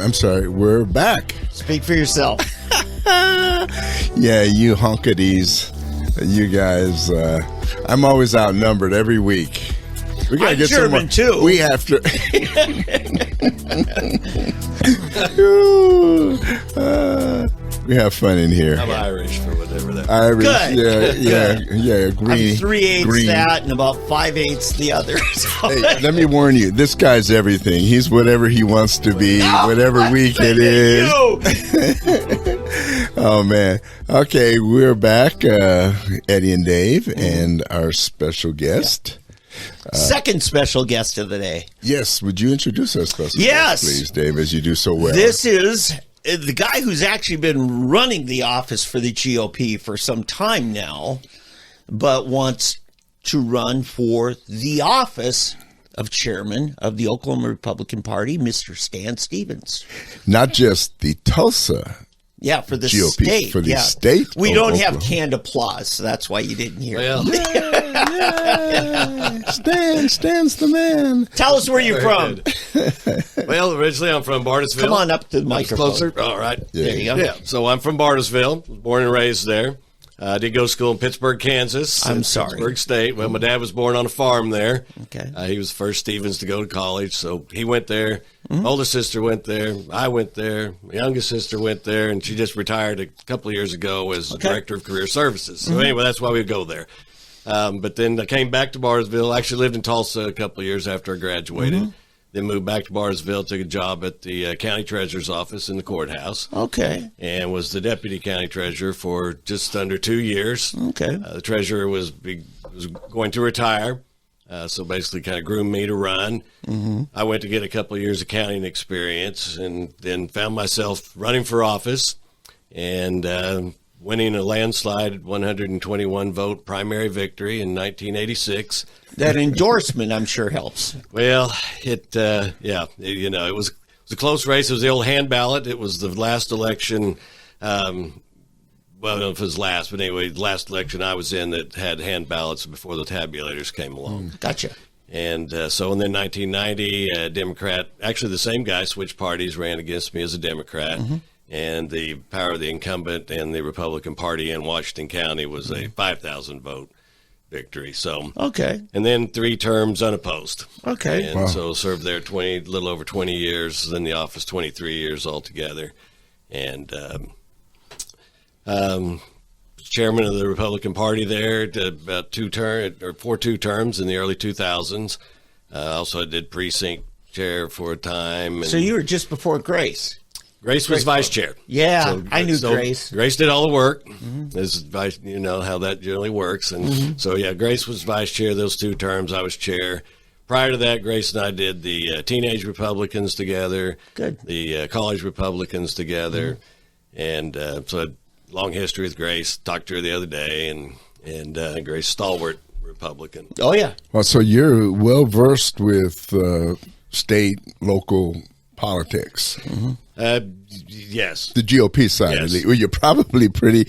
I'm sorry, we're back. Speak for yourself. Yeah, you hunkities, you guys, I'm always outnumbered every week. We gotta get German too. We have to. We have fun in here. I'm Irish for whatever that. Irish, Good. yeah. Green. I'm 3/8 green. that and about 5/8 the other. So Hey, let me warn you. This guy's everything. He's whatever he wants to be, whatever week it is. Oh man. Okay, we're back. Eddie and Dave, and our special guest. Second special guest of the day. Yes, would you introduce our special Yes. guest, please, Dave, as you do so well? This is the guy who's actually been running the office for the GOP for some time now, but wants to run for the office of chairman of the Oklahoma Republican Party, Mr. Stan Stevens. Not just the Tulsa. Yeah, for the GOP, state. for the yeah. state We of don't have Oklahoma. canned applause, so that's why you didn't hear. Well, Stan's the man. Tell us where you're from. well, originally I'm from Bartlesville. Come on up to the microphone. Closer. All right. There you go. Yeah. So I'm from Bartlesville, born and raised there. I did go to school in Pittsburgh, Kansas. I'm in sorry. Pittsburgh State. Well, my dad was born on a farm there. Okay. He was the first Stevens to go to college, so he went there. Mm-hmm. Older sister went there. I went there. My youngest sister went there, and she just retired a couple of years ago as director of career services. So anyway, that's why we go there. But then I came back to Bartlesville. I actually lived in Tulsa a couple of years after I graduated. Then moved back to Bartlesville, took a job at the county treasurer's office in the courthouse. Okay. And was the deputy county treasurer for just under 2 years. Okay. The treasurer was going to retire, so basically kind of groomed me to run. Mm-hmm. I went to get a couple of years accounting experience and then found myself running for office and winning a landslide 121 vote primary victory in 1986. That endorsement, I'm sure, helps. Well, it was a close race. It was the old hand ballot. It was the last election. Well, I don't know if it was last, but anyway, the last election I was in that had hand ballots before the tabulators came along. Gotcha. And so, and then 1990, a Democrat, actually the same guy, switched parties, ran against me as a Democrat. Mm-hmm. And the power of the incumbent and the Republican Party in Washington County was a 5,000 vote victory. So, okay. and then 3 terms unopposed. Okay. And so served there little over 20 years, then the office 23 years altogether. And chairman of the Republican Party there, did about 2 terms in the early 2000s. Also did precinct chair for a time. So you were just before Grace. Grace was vice chair. Yeah, I knew Grace. Grace did all the work. As vice, you know how that generally works. And so, yeah, Grace was vice chair those 2 terms. I was chair. Prior to that, Grace and I did the teenage Republicans together. Good. The college Republicans together. And so a long history with Grace. Talked to her the other day, and Grace, stalwart Republican. Oh, yeah. Well, so you're well versed with state, local politics. Mm-hmm. Yes. The GOP side. Yes. Well, you're probably pretty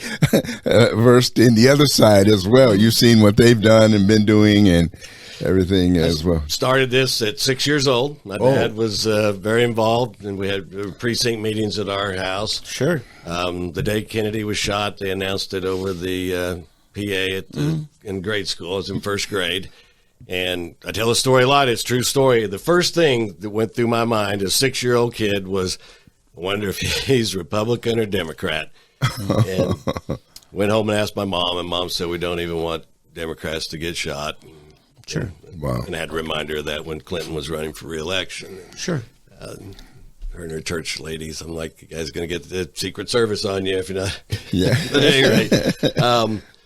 versed in the other side as well. You've seen what they've done and been doing and everything as well. Started this at 6 years old. My dad was very involved, and we had precinct meetings at our house. Sure. The day Kennedy was shot, they announced it over the PA in grade school. I was in first grade. And I tell the story a lot. It's a true story. The first thing that went through my mind as a 6-year-old kid was, I wonder if he's Republican or Democrat. And went home and asked my mom, and Mom said, we don't even want Democrats to get shot. Sure. Wow. And I had a reminder of that when Clinton was running for re-election. Sure. Her and her church ladies, I'm like, you guys going to get the Secret Service on you if you're not. Yeah. But at any rate,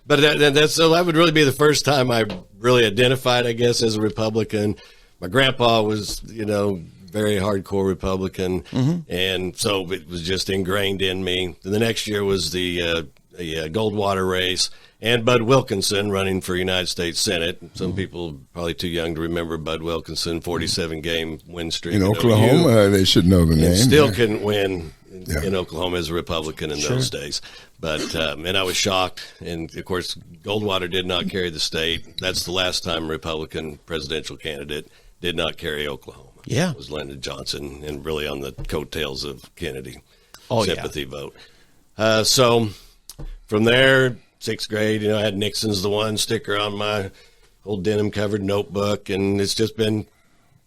but that would really be the first time I really identified, I guess, as a Republican. My grandpa was, very hardcore Republican, and so it was just ingrained in me. And the next year was the Goldwater race, and Bud Wilkinson running for United States Senate. Some people probably too young to remember Bud Wilkinson, 47-game win streak In Oklahoma, they should know the name. Still couldn't win in Oklahoma as a Republican in those days. But and I was shocked. And, of course, Goldwater did not carry the state. That's the last time a Republican presidential candidate did not carry Oklahoma. Yeah. was Lyndon Johnson, and really on the coattails of Kennedy. Oh, sympathy vote. So from there, 6th grade, I had Nixon's the One sticker on my old denim-covered notebook, and it's just been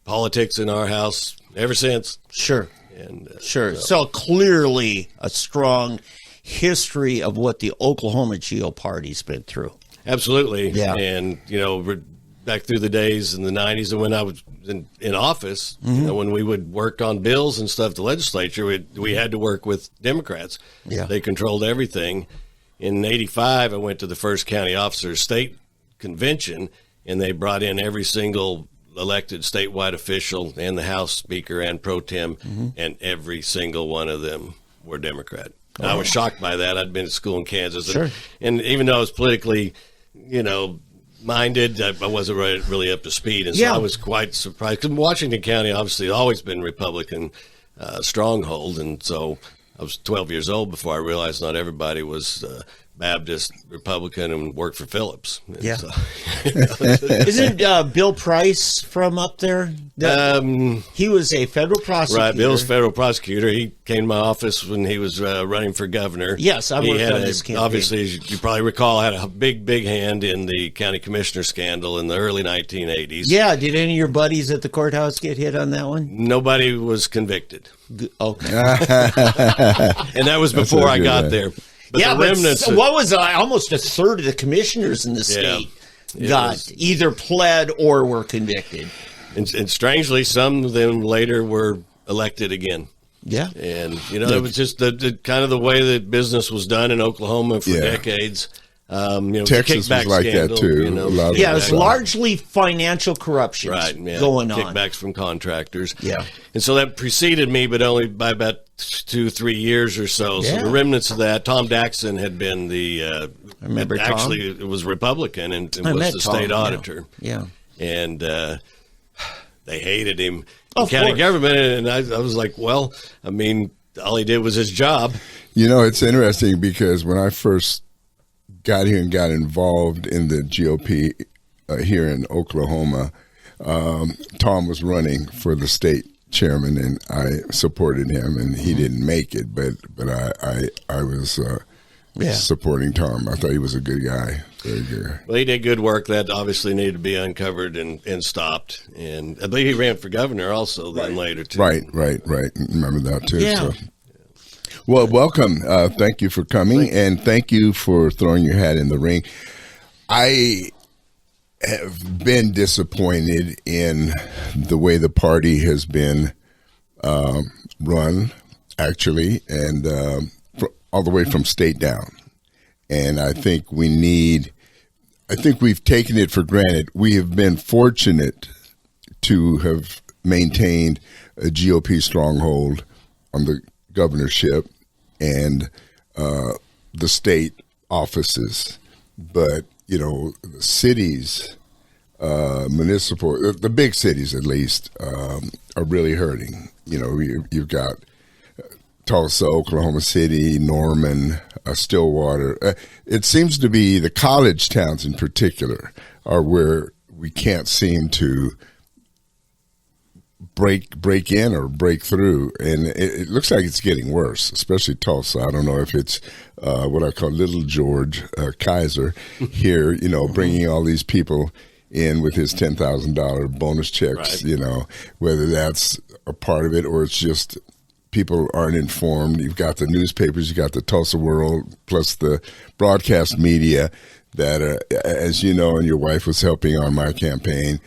politics in our house ever since. Sure. And Sure. So clearly a strong history of what the Oklahoma Geo Party's been through. Absolutely. Yeah. And, we're back through the days in the 90s and when I was in office, when we would work on bills and stuff, the legislature, we had to work with Democrats. Yeah. They controlled everything. In 85, I went to the first county officers state convention, and they brought in every single elected statewide official and the House Speaker and pro tem, and every single one of them were Democrat. I was shocked by that. I'd been to school in Kansas. Sure. And even though I was politically, minded, I wasn't really up to speed. And so I was quite surprised. Because Washington County obviously has always been Republican stronghold. And so I was 12 years old before I realized not everybody was Baptist, Republican, and worked for Phillips. And Yeah. so, Isn't Bill Price from up there? He was a federal prosecutor. right, Bill's federal prosecutor. He came to my office when he was running for governor. Yes, I He worked had on his campaign. Obviously, as you probably recall, had a big hand in the county commissioner scandal in the early 1980s. Yeah, did any of your buddies at the courthouse get hit on that one? Nobody was convicted. Okay. And that was before I good, got man. there. But yeah, the but remnants what was almost a third of the commissioners in the state it got was- either pled or were convicted. and strangely, some of them later were elected again. Yeah. And, it was just the kind of the way that business was done in Oklahoma for decades. Texas was like that, too. A lot of Yeah, it was that. largely financial corruption going on. Kickbacks from contractors. Yeah. And so that preceded me, but only by about 2-3 years or so. Yeah. So the remnants of that, Tom Daxon had been I remember Tom. actually, it was Republican and I was met the Tom, state yeah. auditor. Yeah. And they hated him in Of county course. government. And I was like, well, I mean, all he did was his job. It's interesting because when I first got here and got involved in the GOP here in Oklahoma, Tom was running for the state chairman, and I supported him, and he didn't make it, but I was supporting Tom. I thought he was a good guy. Very good. Well, he did good work that obviously needed to be uncovered and stopped. And I believe he ran for governor also then later, too. Right. Remember that, too. Yeah. So. Well, welcome. Thank you for coming, and thank you for throwing your hat in the ring. I have been disappointed in the way the party has been run, actually, and all the way from state down. And I think we've taken it for granted. We have been fortunate to have maintained a GOP stronghold on the governorship and the state offices, but the cities, municipal, the big cities at least, are really hurting. You've got Tulsa, Oklahoma City, Norman, Stillwater. It seems to be the college towns in particular are where we can't seem to break in or break through, and it looks like it's getting worse, especially Tulsa. I don't know if it's what I call Little George Kaiser here, bringing all these people in with his $10,000 bonus checks, Right. Whether that's a part of it or it's just people aren't informed. You've got the newspapers, you got the Tulsa World, plus the broadcast media that, as you know, and your wife was helping on my campaign,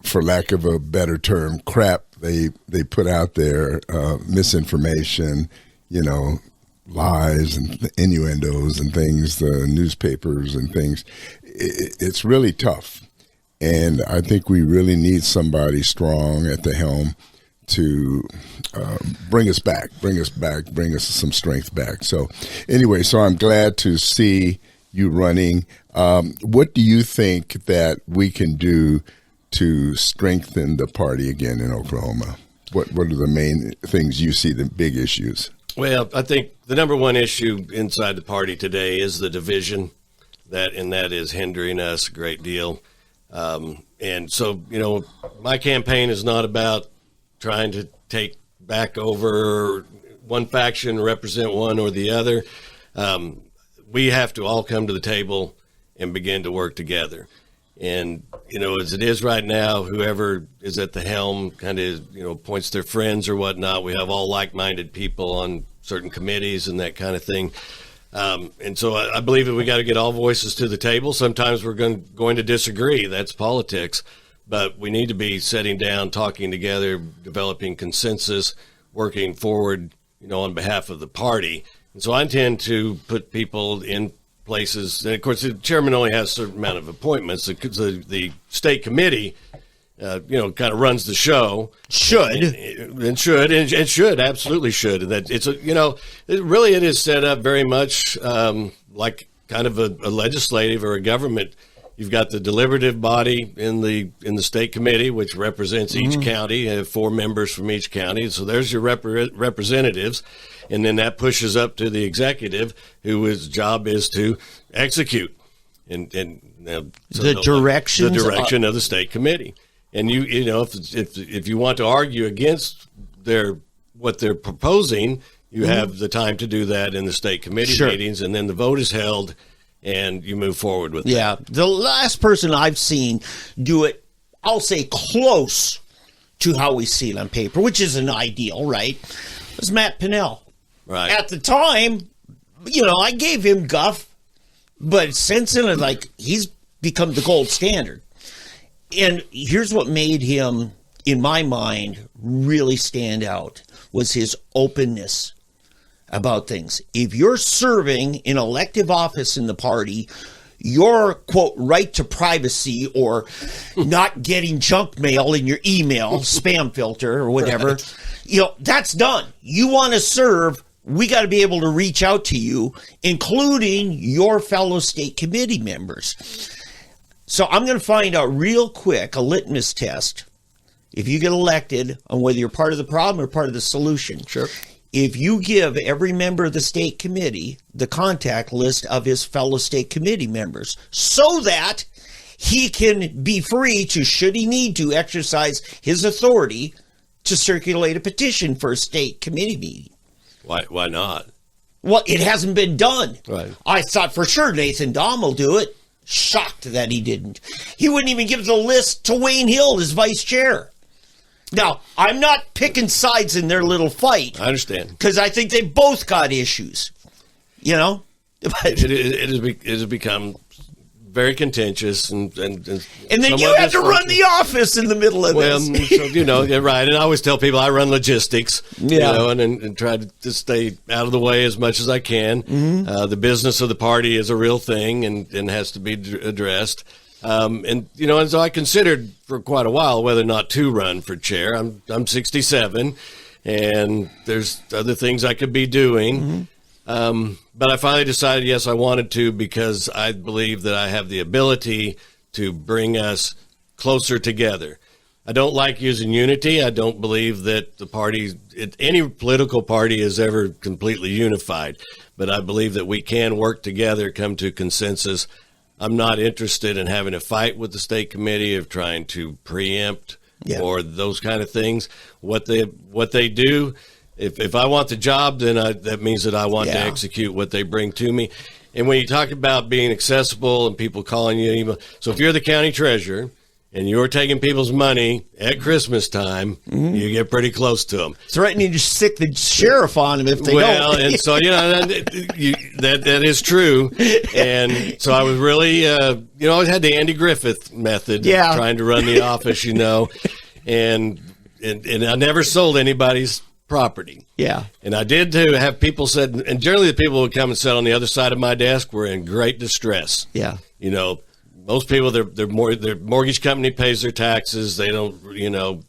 for lack of a better term, crap they put out there, misinformation, lies and innuendos and things, the newspapers and things. It's really tough. And I think we really need somebody strong at the helm to bring us some strength back. So anyway, so I'm glad to see you running. What do you think that we can do to strengthen the party again in Oklahoma? What are the main things you see, the big issues? Well, I think the number one issue inside the party today is the division, that is hindering us a great deal. And so, my campaign is not about trying to take back over one faction, represent one or the other. We have to all come to the table and begin to work together. And, as it is right now, whoever is at the helm kind of, points their friends or whatnot. We have all like-minded people on certain committees and that kind of thing. And so I believe that we got to get all voices to the table. Sometimes we're going to disagree. That's politics. But we need to be sitting down, talking together, developing consensus, working forward, on behalf of the party. And so I intend to put people in places. And of course, the chairman only has a certain amount of appointments. The state committee, kind of runs the show. Absolutely should. And that it's it is set up very much like kind of a legislative or a government. You've got the deliberative body in the state committee, which represents each county. You have 4 members from each county. So there's your representatives. And then that pushes up to the executive, whose job is to execute the direction of the state committee. And if you want to argue against what they're proposing, you have the time to do that in the state committee meetings, and then the vote is held, and you move forward with it. Yeah, the last person I've seen do it, I'll say close to how we see it on paper, which isn't ideal, right, was Matt Pinnell. Right. At the time, I gave him guff, but since then, he's become the gold standard. And here's what made him, in my mind, really stand out, was his openness about things. If you're serving in elective office in the party, your, quote, right to privacy or not getting junk mail in your email, spam filter or whatever, that's done. You want to serve, we got to be able to reach out to you, including your fellow state committee members. So I'm going to find out real quick, a litmus test, if you get elected, on whether you're part of the problem or part of the solution. Sure. If you give every member of the state committee the contact list of his fellow state committee members so that he can be free to, should he need to, exercise his authority to circulate a petition for a state committee meeting. Why not? Well, it hasn't been done. Right. I thought for sure Nathan Dahm will do it. Shocked that he didn't. He wouldn't even give the list to Wayne Hill as vice chair. Now, I'm not picking sides in their little fight. I understand. Because I think they both got issues. It has become very contentious and then you had to run the office in the middle of this. Well, right. And I always tell people I run logistics, and try to stay out of the way as much as I can. Mm-hmm. The business of the party is a real thing and has to be addressed. And so I considered for quite a while whether or not to run for chair. I'm 67, and there's other things I could be doing. Mm-hmm. But I finally decided, yes, I wanted to, because I believe that I have the ability to bring us closer together. I don't like using unity. I don't believe that any political party is ever completely unified. But I believe that we can work together, come to consensus. I'm not interested in having a fight with the state committee of trying to preempt or those kind of things. What they do, if I want the job, then that means that I want to execute what they bring to me. And when you talk about being accessible and people calling you, so if you're the county treasurer and you're taking people's money at Christmas time, you get pretty close to them. Threatening to stick the sheriff on them if they don't. Well, and so, that is true. And so I was really, I always had the Andy Griffith method, trying to run the office, and I never sold anybody's property. Yeah. And I did too have people said, and generally the people who would come and sit on the other side of my desk were in great distress. Yeah. Most people, their mortgage company pays their taxes. They don't,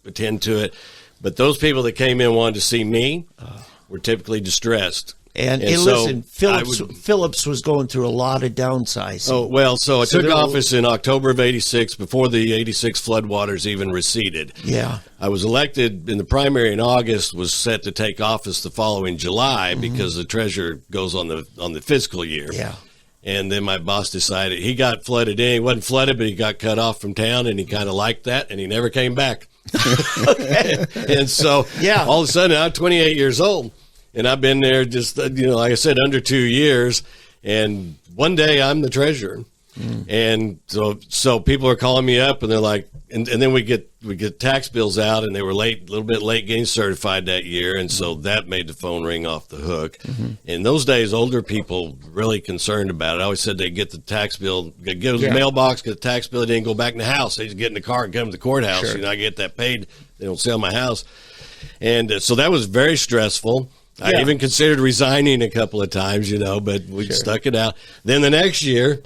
attend to it. But those people that came in wanted to see me were typically distressed. And listen, Phillips was going through a lot of downsizing. Oh, well, so I took office in October of 86, before the 86 floodwaters even receded. Yeah. I was elected in the primary in August, was set to take office the following July because the treasurer goes on the fiscal year. Yeah. And then my boss decided he got flooded in. He wasn't flooded, but he got cut off from town, and he kind of liked that, and he never came back. And so all of a sudden, I'm 28 years old, and I've been there just, like I said, under 2 years. And one day I'm the treasurer. And so people are calling me up, and they're like, and then we get tax bills out, and they were a little bit late getting certified that year, and so that made the phone ring off the hook. In those days, older people really concerned about it. I always said they'd get the tax bill, get to the mailbox, get the tax bill, they didn't go back in the house. They just get in the car and come to the courthouse. I get that paid. They don't sell my house, and so that was very stressful. I even considered resigning a couple of times, but we stuck it out. Then the next year,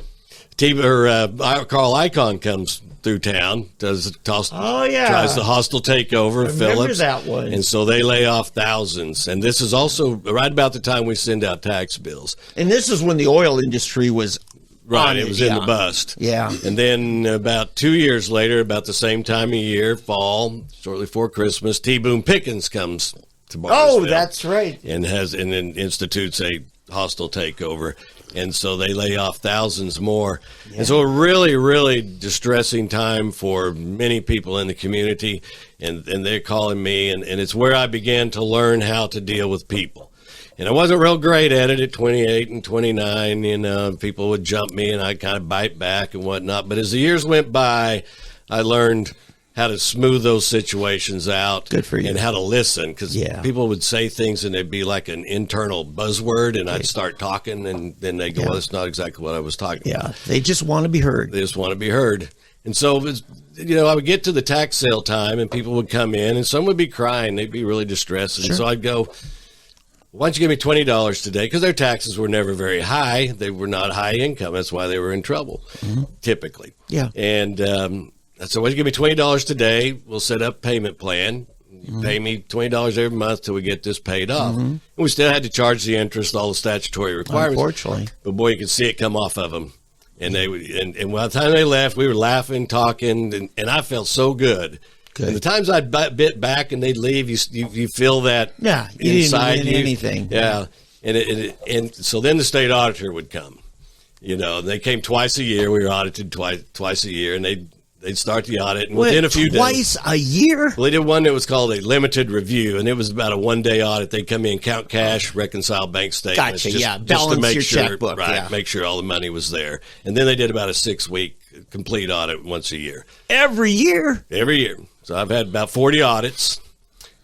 Carl Icahn comes through town, tries the hostile takeover of Phillips. That one. And so they lay off thousands. And this is also right about the time we send out tax bills. And this is when the oil industry was it was in the bust. Yeah. And then about 2 years later, about the same time of year, fall, shortly before Christmas, T. Boone Pickens comes to Barnesville. Oh, that's right. And then institutes a hostile takeover. And so they lay off thousands more. Yeah. And so a really, really distressing time for many people in the community. And they're calling me. And it's where I began to learn how to deal with people. And I wasn't real great at it at 28 and 29. People would jump me, and I'd kind of bite back and whatnot. But as the years went by, I learned how to smooth those situations out. Good for you. And how to listen, because people would say things and it'd be like an internal buzzword, and I'd start talking, and then they go, well, that's not exactly what I was talking about. They just want to be heard. They just want to be heard. And so, I would get to the tax sale time, and people would come in, and some would be crying. They'd be really distressed. And so I'd go, why don't you give me $20 today? Because their taxes were never very high. They were not high income. That's why they were in trouble, typically. Yeah. And so, well, you give me $20 today. We'll set up a payment plan. You pay me $20 every month till we get this paid off. And we still had to charge the interest, all the statutory requirements. Unfortunately. But boy, you could see it come off of them. And they would, and by the time they left, we were laughing, talking, and I felt so good. And the times I'd bit back and they'd leave, you feel that inside didn't win anything. Yeah. And so then the state auditor would come. They came twice a year. We were audited twice a year, and they'd start the audit, and within a few days. Twice a year? Well, they did one that was called a limited review, and it was about a one-day audit. They'd come in, count cash, reconcile bank statements. Gotcha, just balance to make your sure, checkbook. make sure all the money was there. And then they did about a 6-week complete audit once a year. Every year? Every year. So I've had about 40 audits,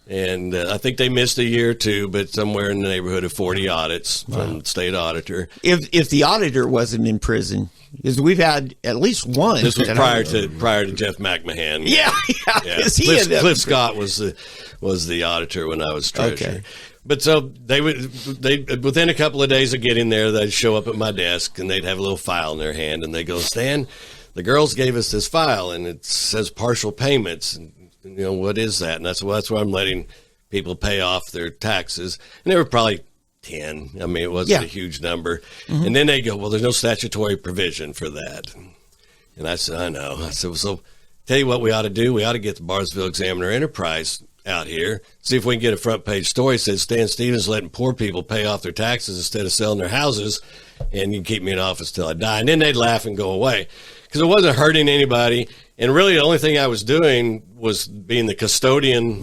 and I think they missed a year or two, but somewhere in the neighborhood of 40 audits from the state auditor. If the auditor wasn't in prison, because we've had at least one. This was prior to Jeff McMahon. Yeah. Cliff Scott was the auditor when I was treasurer. Okay. But so they within a couple of days of getting there, they'd show up at my desk and they'd have a little file in their hand, and they go, Stan, the girls gave us this file and it says partial payments. And, what is that? And that's where I'm letting people pay off their taxes. And they were probably 10. I mean, it wasn't a huge number. And then they go, well, there's no statutory provision for that. And I said, I know. I said, well, so tell you what we ought to do. We ought to get the Barnesville Examiner Enterprise out here, see if we can get a front page story that says Stan Stevens letting poor people pay off their taxes instead of selling their houses, and you can keep me in office till I die. And then they'd laugh and go away because it wasn't hurting anybody. And really the only thing I was doing was being the custodian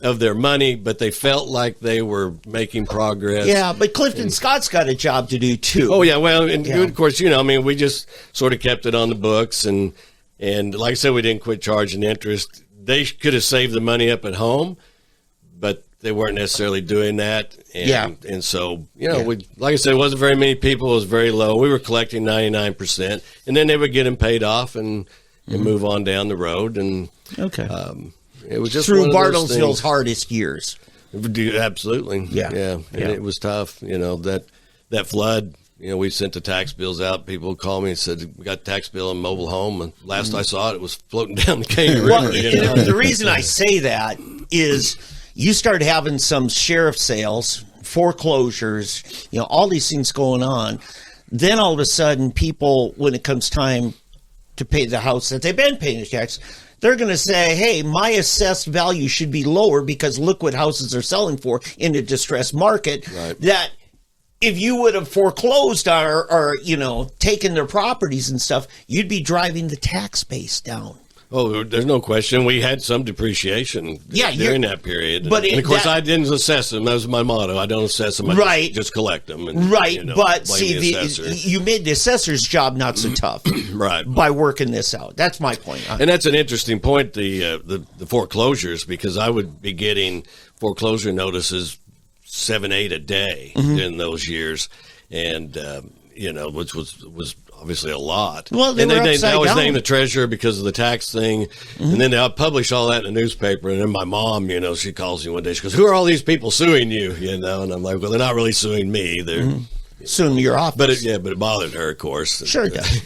of their money, but they felt like they were making progress. Yeah, but Clifton Scott's got a job to do too. Oh, yeah. Well, and of course, we just sort of kept it on the books. And like I said, we didn't quit charging interest. They could have saved the money up at home, but they weren't necessarily doing that. And so, like I said, it wasn't very many people. It was very low. We were collecting 99%. And then they would get them paid off and move on down the road. And it was just through Bartlesville's hardest years. Absolutely. Yeah. And it was tough. That flood. We sent the tax bills out. People would call me and said, we got a tax bill in mobile home. And last I saw it was floating down the Caney River. Well, the reason I say that is you start having some sheriff sales, foreclosures, all these things going on. Then all of a sudden, people, when it comes time to pay the house that they've been paying the tax, they're going to say, hey, my assessed value should be lower because look what houses are selling for in a distressed market. Right. That if you would have foreclosed or taken their properties and stuff, you'd be driving the tax base down. Oh, there's no question. We had some depreciation during that period. But and of course, I didn't assess them. That was my motto. I don't assess them. I just collect them. And, But see, you made the assessor's job not so tough by working this out. That's my point. And that's an interesting point, the foreclosures, because I would be getting foreclosure notices 7, 8 a day in those years. And, which was obviously a lot. Well, they always name the treasurer because of the tax thing. And then they'll publish all that in the newspaper. And then my mom, she calls me one day. She goes, "Who are all these people suing you?" And I'm like, "Well, they're not really suing me. They're suing your office." But it bothered her, of course. Sure it does.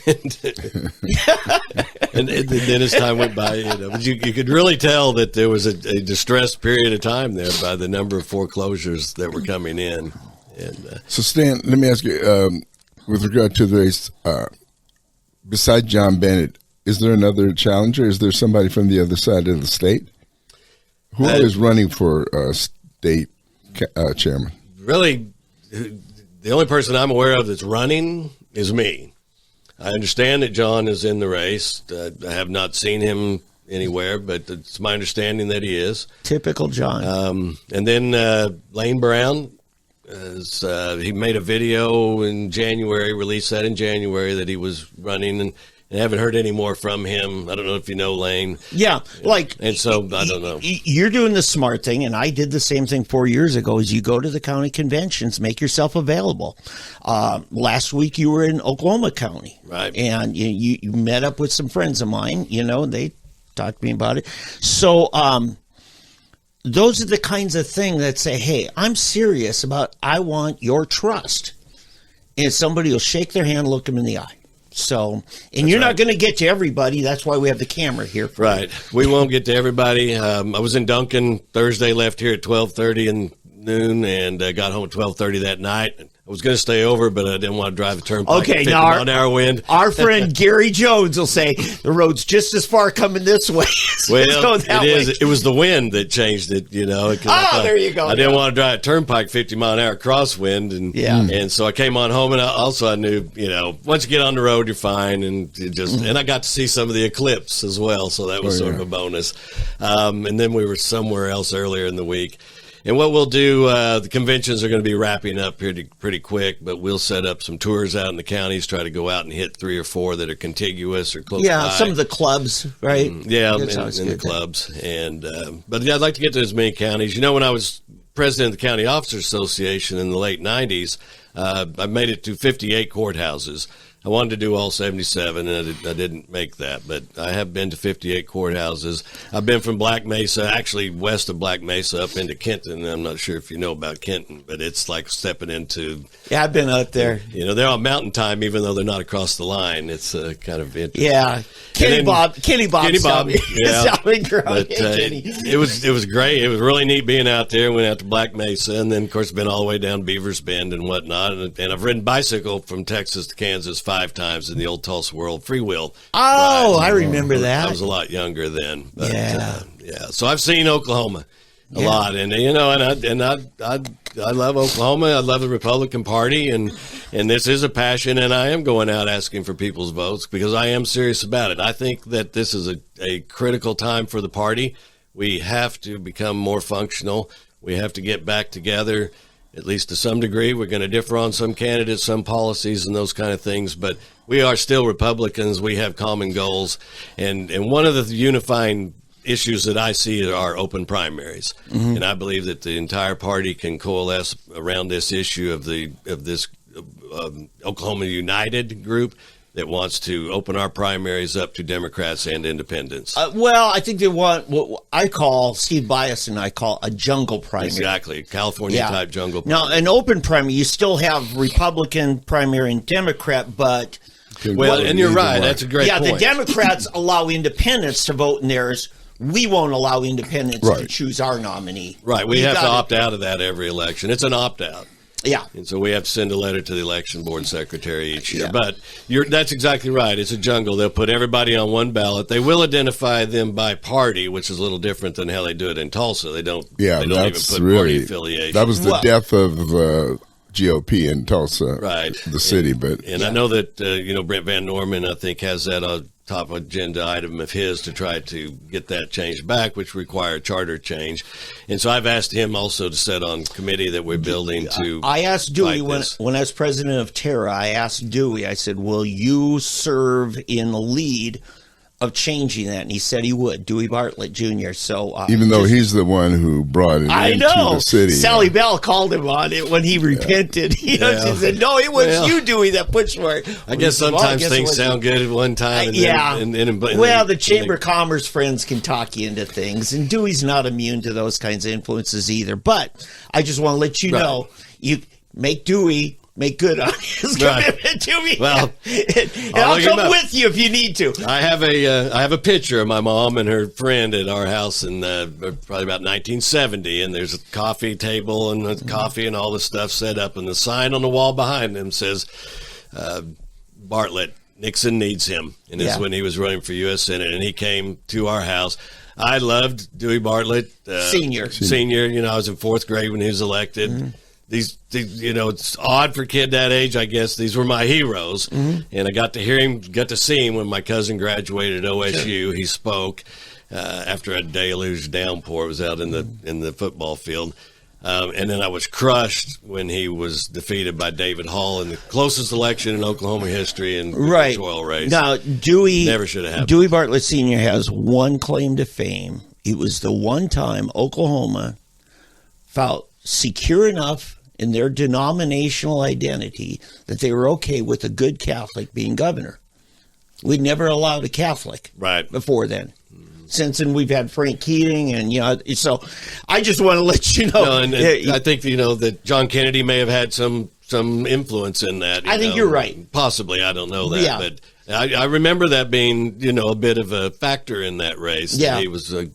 and then as time went by, but you could really tell that there was a distressed period of time there by the number of foreclosures that were coming in. And so, Stan, let me ask you, with regard to the race, besides John Bennett, is there another challenger? Is there somebody from the other side of the state? Who is running for state chairman? Really, the only person I'm aware of that's running is me. I understand that John is in the race. I have not seen him anywhere, but it's my understanding that he is. Typical John. And then Lane Brown. He made a video in January, released that in January, that he was running, and haven't heard any more from him. I don't know if you know Lane. Yeah, and so I don't know. You're doing the smart thing, and I did the same thing 4 years ago. Is you go to the county conventions, make yourself available. Last week you were in Oklahoma County, right? And you met up with some friends of mine. They talked to me about it. So. Those are the kinds of things that say, "Hey, I'm serious about, I want your trust." And somebody will shake their hand, look them in the eye. So, and you're not going to get to everybody. That's why we have the camera here. Right. We won't get to everybody. I was in Duncan Thursday, left here at 12:30 in noon, and got home at 12:30 that night. I was going to stay over, but I didn't want to drive the turnpike. Okay, now our wind. Our friend Gary Jones will say the road's just as far coming this way. Well, it was the wind that changed it, there you go. I didn't want to drive a turnpike 50-mile-an-hour crosswind, and so I came on home, and I knew, once you get on the road, you're fine, and and I got to see some of the eclipse as well, so that was sort of a bonus. And then we were somewhere else earlier in the week. And what we'll do, the conventions are going to be wrapping up pretty quick, but we'll set up some tours out in the counties, try to go out and hit 3 or 4 that are contiguous or close by. Yeah, some of the clubs, right? In the clubs. And but I'd like to get to as many counties. When I was president of the County Officers Association in the late 90s, I made it to 58 courthouses. I wanted to do all 77, and I didn't make that, but I have been to 58 courthouses. I've been from Black Mesa, actually west of Black Mesa, up into Kenton. I'm not sure if you know about Kenton, but it's like stepping into... Yeah, I've been out there. They're on mountain time, even though they're not across the line. It's kind of interesting. Yeah. Kenny Bob. Yeah. But, it was great. It was really neat being out there. Went out to Black Mesa, and then, of course, been all the way down Beavers Bend and whatnot. And I've ridden bicycle from Texas to Kansas 5 times in the old Tulsa World freewheel. Oh, rides. I remember that. I was a lot younger then. But, yeah. So I've seen Oklahoma a lot, and I love Oklahoma. I love the Republican Party, and this is a passion, and I am going out asking for people's votes because I am serious about it. I think that this is a critical time for the party. We have to become more functional. We have to get back together. At least to some degree. We're going to differ on some candidates, some policies, and those kind of things, but we are still Republicans. We have common goals, and one of the unifying issues that I see are open primaries, and I believe that the entire party can coalesce around this issue of this Oklahoma United group that wants to open our primaries up to Democrats and independents. I think they want what I call, Steve Bias and I call, a jungle primary. Exactly, California-type jungle primary. Now, an open primary, you still have Republican primary and Democrat, but... and you're right, that's a great point. Yeah, the Democrats allow independents to vote in theirs. We won't allow independents to choose our nominee. Right, we have to opt out of that every election. It's an opt-out. Yeah. And so we have to send a letter to the election board secretary each year. Yeah. But that's exactly right. It's a jungle. They'll put everybody on one ballot. They will identify them by party, which is a little different than how they do it in Tulsa. They don't even put party affiliation. That was the death of GOP in Tulsa, Right. the city. But I know that Brent Van Norman, I think, has that on top agenda item of his to try to get that changed back, which require charter change. And so I've asked him also to sit on committee that we're building to. I asked Dewey when I was president of Terra. I asked Dewey. I said, "Will you serve in the lead of changing that?" And he said he would. Dewey Bartlett Jr. So even though he's the one who brought it into the city, Sally Bell called him on it when he repented. She said, "No, it was you, Dewey, that pushed for it." I guess sometimes things sound good at one time. And the Chamber of Commerce friends can talk you into things, and Dewey's not immune to those kinds of influences either. But I just want to let you know, you make Dewey make good on his commitment to me. Well, and I'll come with you if you need to. I have a picture of my mom and her friend at our house in probably about 1970, and there's a coffee table and the coffee and all the stuff set up, and the sign on the wall behind them says, Bartlett, Nixon needs him. And this is when he was running for U.S. Senate, and he came to our house. I loved Dewey Bartlett. Senior. I was in fourth grade when he was elected. Mm-hmm. These, it's odd for a kid that age, I guess. These were my heroes. Mm-hmm. And I got to see him when my cousin graduated at OSU. Sure. He spoke after a deluge downpour. It was out in the football field. And then I was crushed when he was defeated by David Hall in the closest election in Oklahoma history in the control race. Now, Dewey never should have happened. Dewey Bartlett Sr. has one claim to fame. It was the one time Oklahoma felt secure enough in their denominational identity that they were okay with a good Catholic being governor. We'd never allowed a Catholic before then. Since then, we've had Frank Keating, and so I just want to let you know. And I think that John Kennedy may have had some influence in that. I think you're right. Possibly, I don't know that, but I remember that being a bit of a factor in that race. Yeah, he was a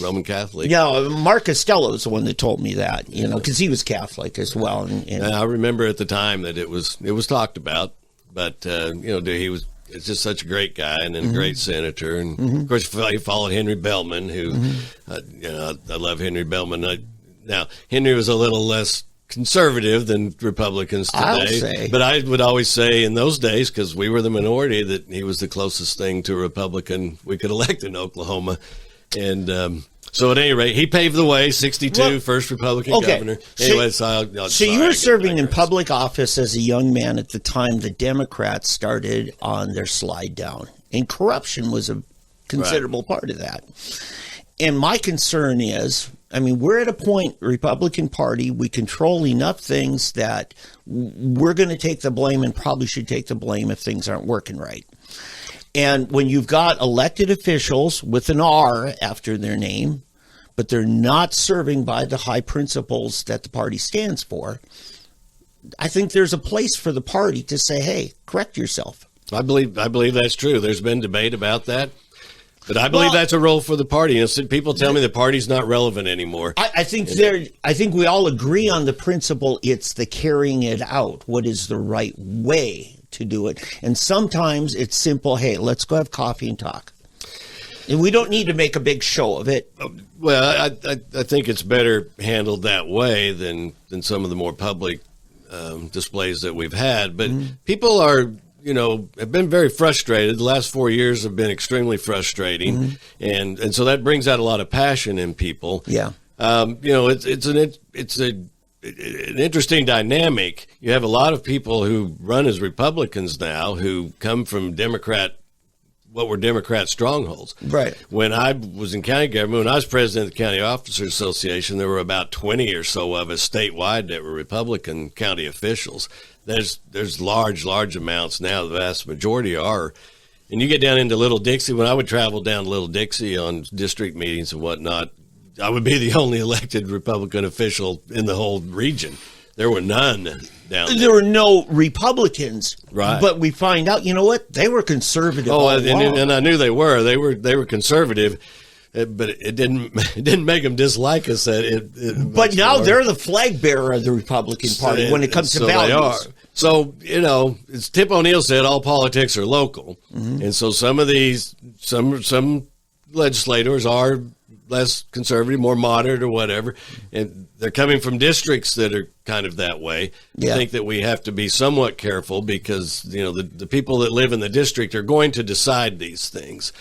Roman Catholic. Yeah, Mark Costello is the one that told me that. Because he was Catholic as well. And I remember at the time that it was talked about, but he was. It's just such a great guy and then a great senator. And, of course, he followed Henry Bellman, who, I love Henry Bellman. Now, Henry was a little less conservative than Republicans today. I'll say. But I would always say in those days, because we were the minority, that he was the closest thing to a Republican we could elect in Oklahoma. And so at any rate, he paved the way, 62, first Republican governor. Anyway, so you were serving in public office as a young man at the time the Democrats started on their slide down. And corruption was a considerable part of that. And my concern is, we're at a point, Republican Party, we control enough things that we're going to take the blame and probably should take the blame if things aren't working right. And when you've got elected officials with an R after their name, but they're not serving by the high principles that the party stands for, I think there's a place for the party to say, hey, correct yourself. I believe that's true. There's been debate about that. But I believe that's a role for the party. People tell me the party's not relevant anymore. I think we all agree on the principle. It's the carrying it out. What is the right way to do it? And sometimes it's simple. Hey, let's go have coffee and talk. And we don't need to make a big show of it. Well, I think it's better handled that way than some of the more public displays that we've had. But people are, have been very frustrated. The last 4 years have been extremely frustrating, and so that brings out a lot of passion in people. Yeah, it's an interesting dynamic. You have a lot of people who run as Republicans now who come from what were Democrat strongholds. Right. When I was in county government, when I was president of the County Officers Association, there were about 20 or so of us statewide that were Republican county officials. There's large amounts now. The vast majority are. And you get down into Little Dixie. When I would travel down to Little Dixie on district meetings and whatnot, I would be the only elected Republican official in the whole region. There were none down there. There were no Republicans, right? But we find out, they were conservative. And I knew they were. They were conservative, but it didn't make them dislike us. But now they're the flag bearer of the Republican Party when it comes to values. They are. So as Tip O'Neill said, all politics are local, and so some of these some legislators are less conservative, more moderate or whatever, and they're coming from districts that are kind of that way. Yeah. I think that we have to be somewhat careful because, the people that live in the district are going to decide these things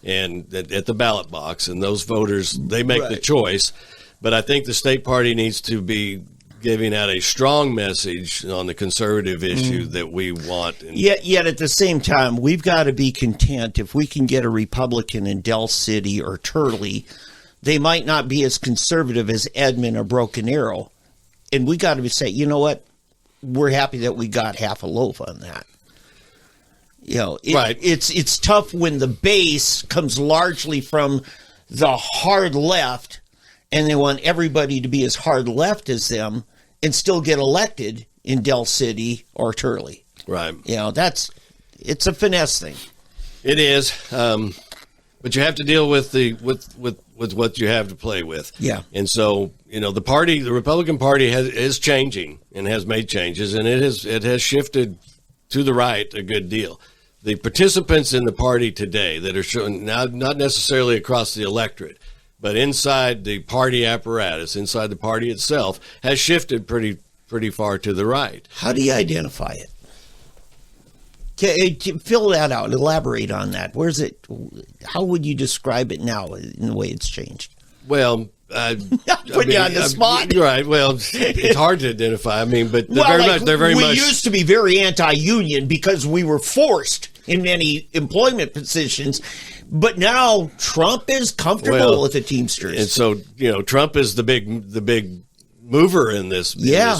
and at the ballot box, and those voters, they make the choice. But I think the state party needs to be giving out a strong message on the conservative issue that we want. Yet at the same time, we've got to be content if we can get a Republican in Del City or Turley. They might not be as conservative as Edmond or Broken Arrow. And we got to say, you know what? We're happy that we got half a loaf on that. Right. It's tough when the base comes largely from the hard left, and they want everybody to be as hard left as them and still get elected in Del City or Turley. Right. It's a finesse thing. It is. But you have to deal with with what you have to play with. Yeah. And so, the Republican Party is changing and has made changes, and it has shifted to the right a good deal. The participants in the party today that are showing now, not necessarily across the electorate, but inside the party apparatus, inside the party itself, has shifted pretty far to the right. How do you identify it? Fill that out. Elaborate on that. Where's it? How would you describe it now in the way it's changed? Well, put you on the spot. You're right. Well, it's hard to identify. But they're very much. We used to be very anti-union because we were forced in many employment positions. But now Trump is comfortable with the Teamsters. And so, Trump is the big mover in this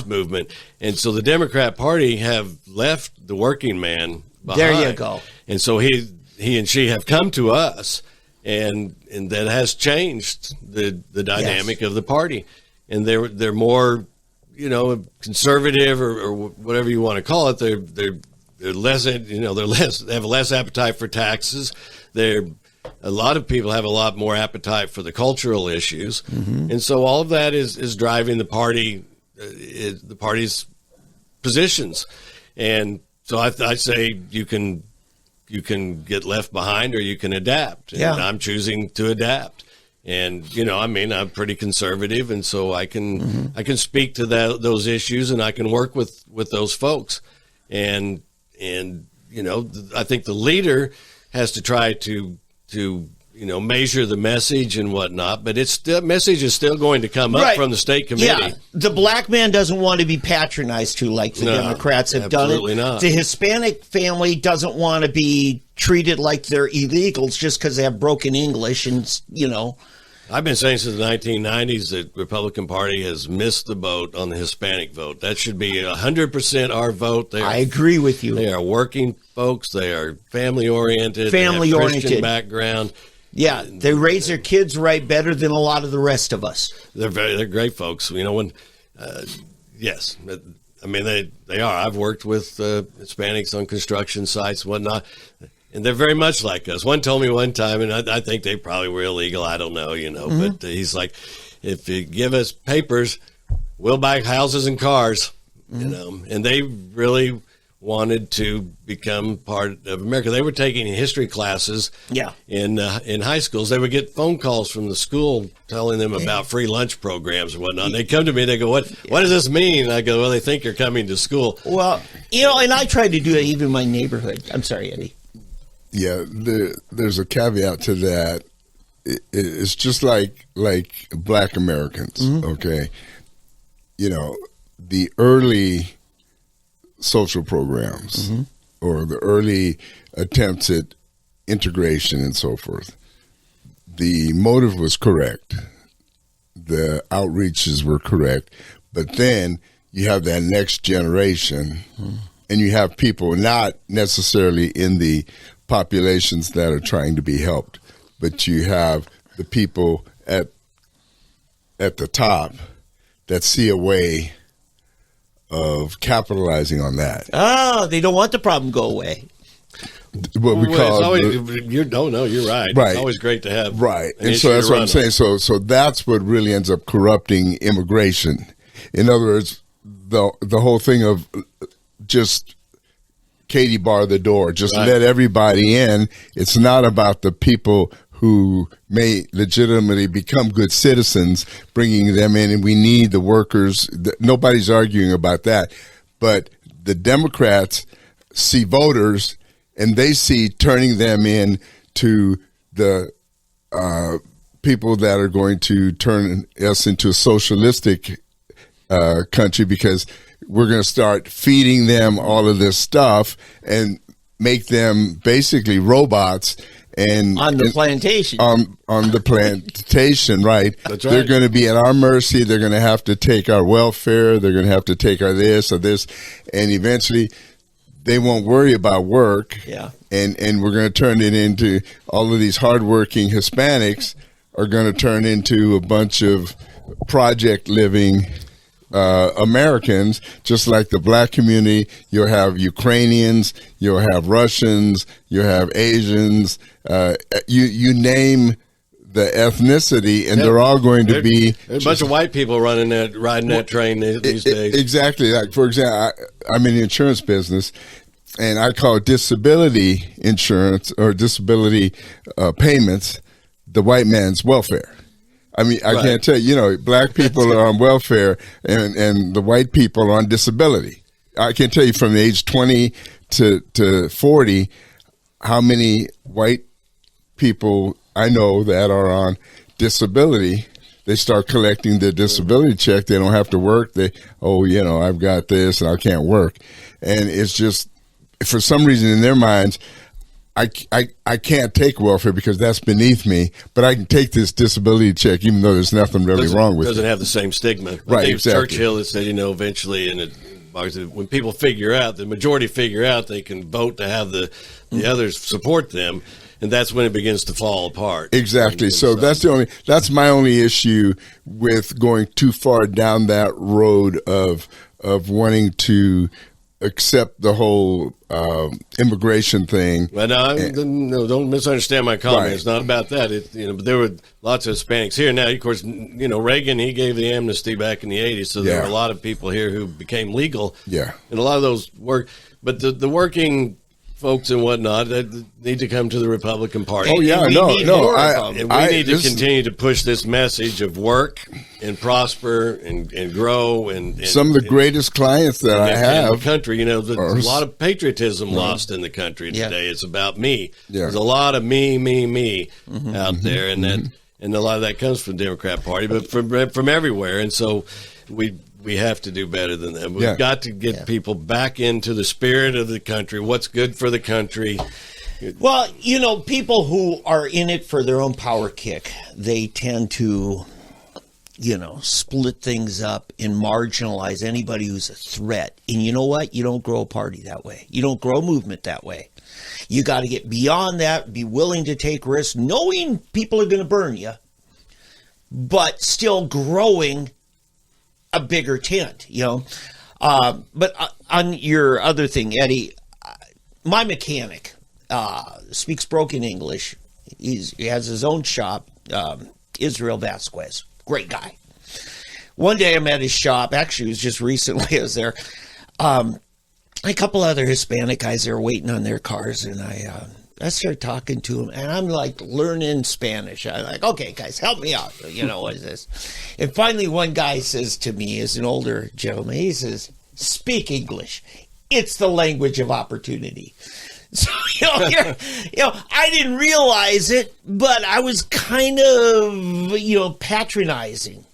movement. And so the Democrat Party have left the working man behind. There you go. And so he and she have come to us, and that has changed the dynamic of the party. And they're more, conservative or whatever you want to call it. They're less, they have less appetite for taxes. A lot of people have a lot more appetite for the cultural issues, and so all of that is driving the party, the party's positions. And so I say you can get left behind or you can adapt. And I'm choosing to adapt. And I'm pretty conservative, and so I can speak to those issues, and I can work with those folks. And I think the leader has to try to measure the message and whatnot, but the message is still going to come up from the state committee. Yeah, the black man doesn't want to be patronized to like the Democrats have done it. Absolutely not. The Hispanic family doesn't want to be treated like they're illegals just because they have broken English and, I've been saying since the 1990s that the Republican Party has missed the boat on the Hispanic vote. That should be 100% our vote. I agree with you. They are working folks. They are family-oriented. They have Christian background. Yeah, they raise their kids right better than a lot of the rest of us. They're great folks. Yes, they are. I've worked with Hispanics on construction sites and whatnot, and they're very much like us. One told me one time, and I think they probably were illegal. I don't know, but he's like, if you give us papers, we'll buy houses and cars, and they really wanted to become part of America. They were taking history classes in high schools. They would get phone calls from the school telling them about free lunch programs and whatnot. And they come to me, they go, what does this mean? And I go, well, they think you're coming to school. Well, and I tried to do it even in my neighborhood. I'm sorry, Eddie. Yeah, there's a caveat to that. It's just like Black Americans, okay? The early social programs or the early attempts at integration and so forth, the motive was correct. The outreaches were correct. But then you have that next generation and you have people not necessarily in the populations that are trying to be helped, but you have the people at the top that see a way of capitalizing on that. Oh, they don't want the problem to go away. What we call you're right. Right. It's always great to have and so that's what I'm saying. So that's what really ends up corrupting immigration. In other words, the whole thing of just Katie bar the door, just let everybody in. It's not about the people who may legitimately become good citizens, bringing them in, and we need the workers. Nobody's arguing about that. But the Democrats see voters, and they see turning them in to the people that are going to turn us into a socialistic country, because we're going to start feeding them all of this stuff and make them basically robots. And on the plantation. On the plantation, right. That's right. They're going to be at our mercy. They're going to have to take our welfare. They're going to have to take our this or this. And eventually they won't worry about work. Yeah. And we're going to turn it into all of these hardworking Hispanics are going to turn into a bunch of project living Americans, just like the black community. You'll have Ukrainians, you'll have Russians, you'll have Asians, you name the ethnicity, and they're all going to be there's a bunch of white people riding that train these days. Exactly. Like, for example, I'm in the insurance business, and I call disability insurance or disability payments the white man's welfare. I mean, I can't tell you, black people are on welfare and the white people are on disability. I can tell you from the age 20 to 40, how many white people I know that are on disability. They start collecting their disability check. They don't have to work. I've got this and I can't work. And it's just, for some reason in their minds, I can't take welfare because that's beneath me, but I can take this disability check even though there's nothing really wrong with it. Doesn't have the same stigma. Right, exactly. Churchill has said, eventually, when people figure out, the majority figure out they can vote to have the others support them, and that's when it begins to fall apart. Exactly. So that's my only issue with going too far down that road of wanting to accept the whole immigration thing. Well, no, don't misunderstand my comment. Right. It's not about that. But there were lots of Hispanics here. Now, of course, Reagan, he gave the amnesty back in the 80s, so there were a lot of people here who became legal. Yeah. And a lot of those work. But the working folks and whatnot need to come to the Republican Party. Oh, yeah, we need to this continue to push this message of work and prosper and grow. And some of the greatest clients that I have in the country, there's a lot of patriotism lost in the country today. It's about me. Yeah. There's a lot of me out there, and a lot of that comes from the Democrat Party, but from everywhere. And so we have to do better than that. We've got to get people back into the spirit of the country, what's good for the country. Well, people who are in it for their own power kick, they tend to, split things up and marginalize anybody who's a threat. And you know what? You don't grow a party that way. You don't grow a movement that way. You got to get beyond that, be willing to take risks, knowing people are going to burn you, but still growing a bigger tent, But on your other thing, Eddie, my mechanic speaks broken English. He has his own shop, Israel Vasquez. Great guy. One day I'm at his shop. Actually, it was just recently I was there. A couple other Hispanic guys there waiting on their cars, and I started talking to him, and I'm like learning Spanish. I'm like, okay, guys, help me out. What is this? And finally, one guy says to me, as an older gentleman, he says, speak English. It's the language of opportunity. So, I didn't realize it, but I was kind of, patronizing.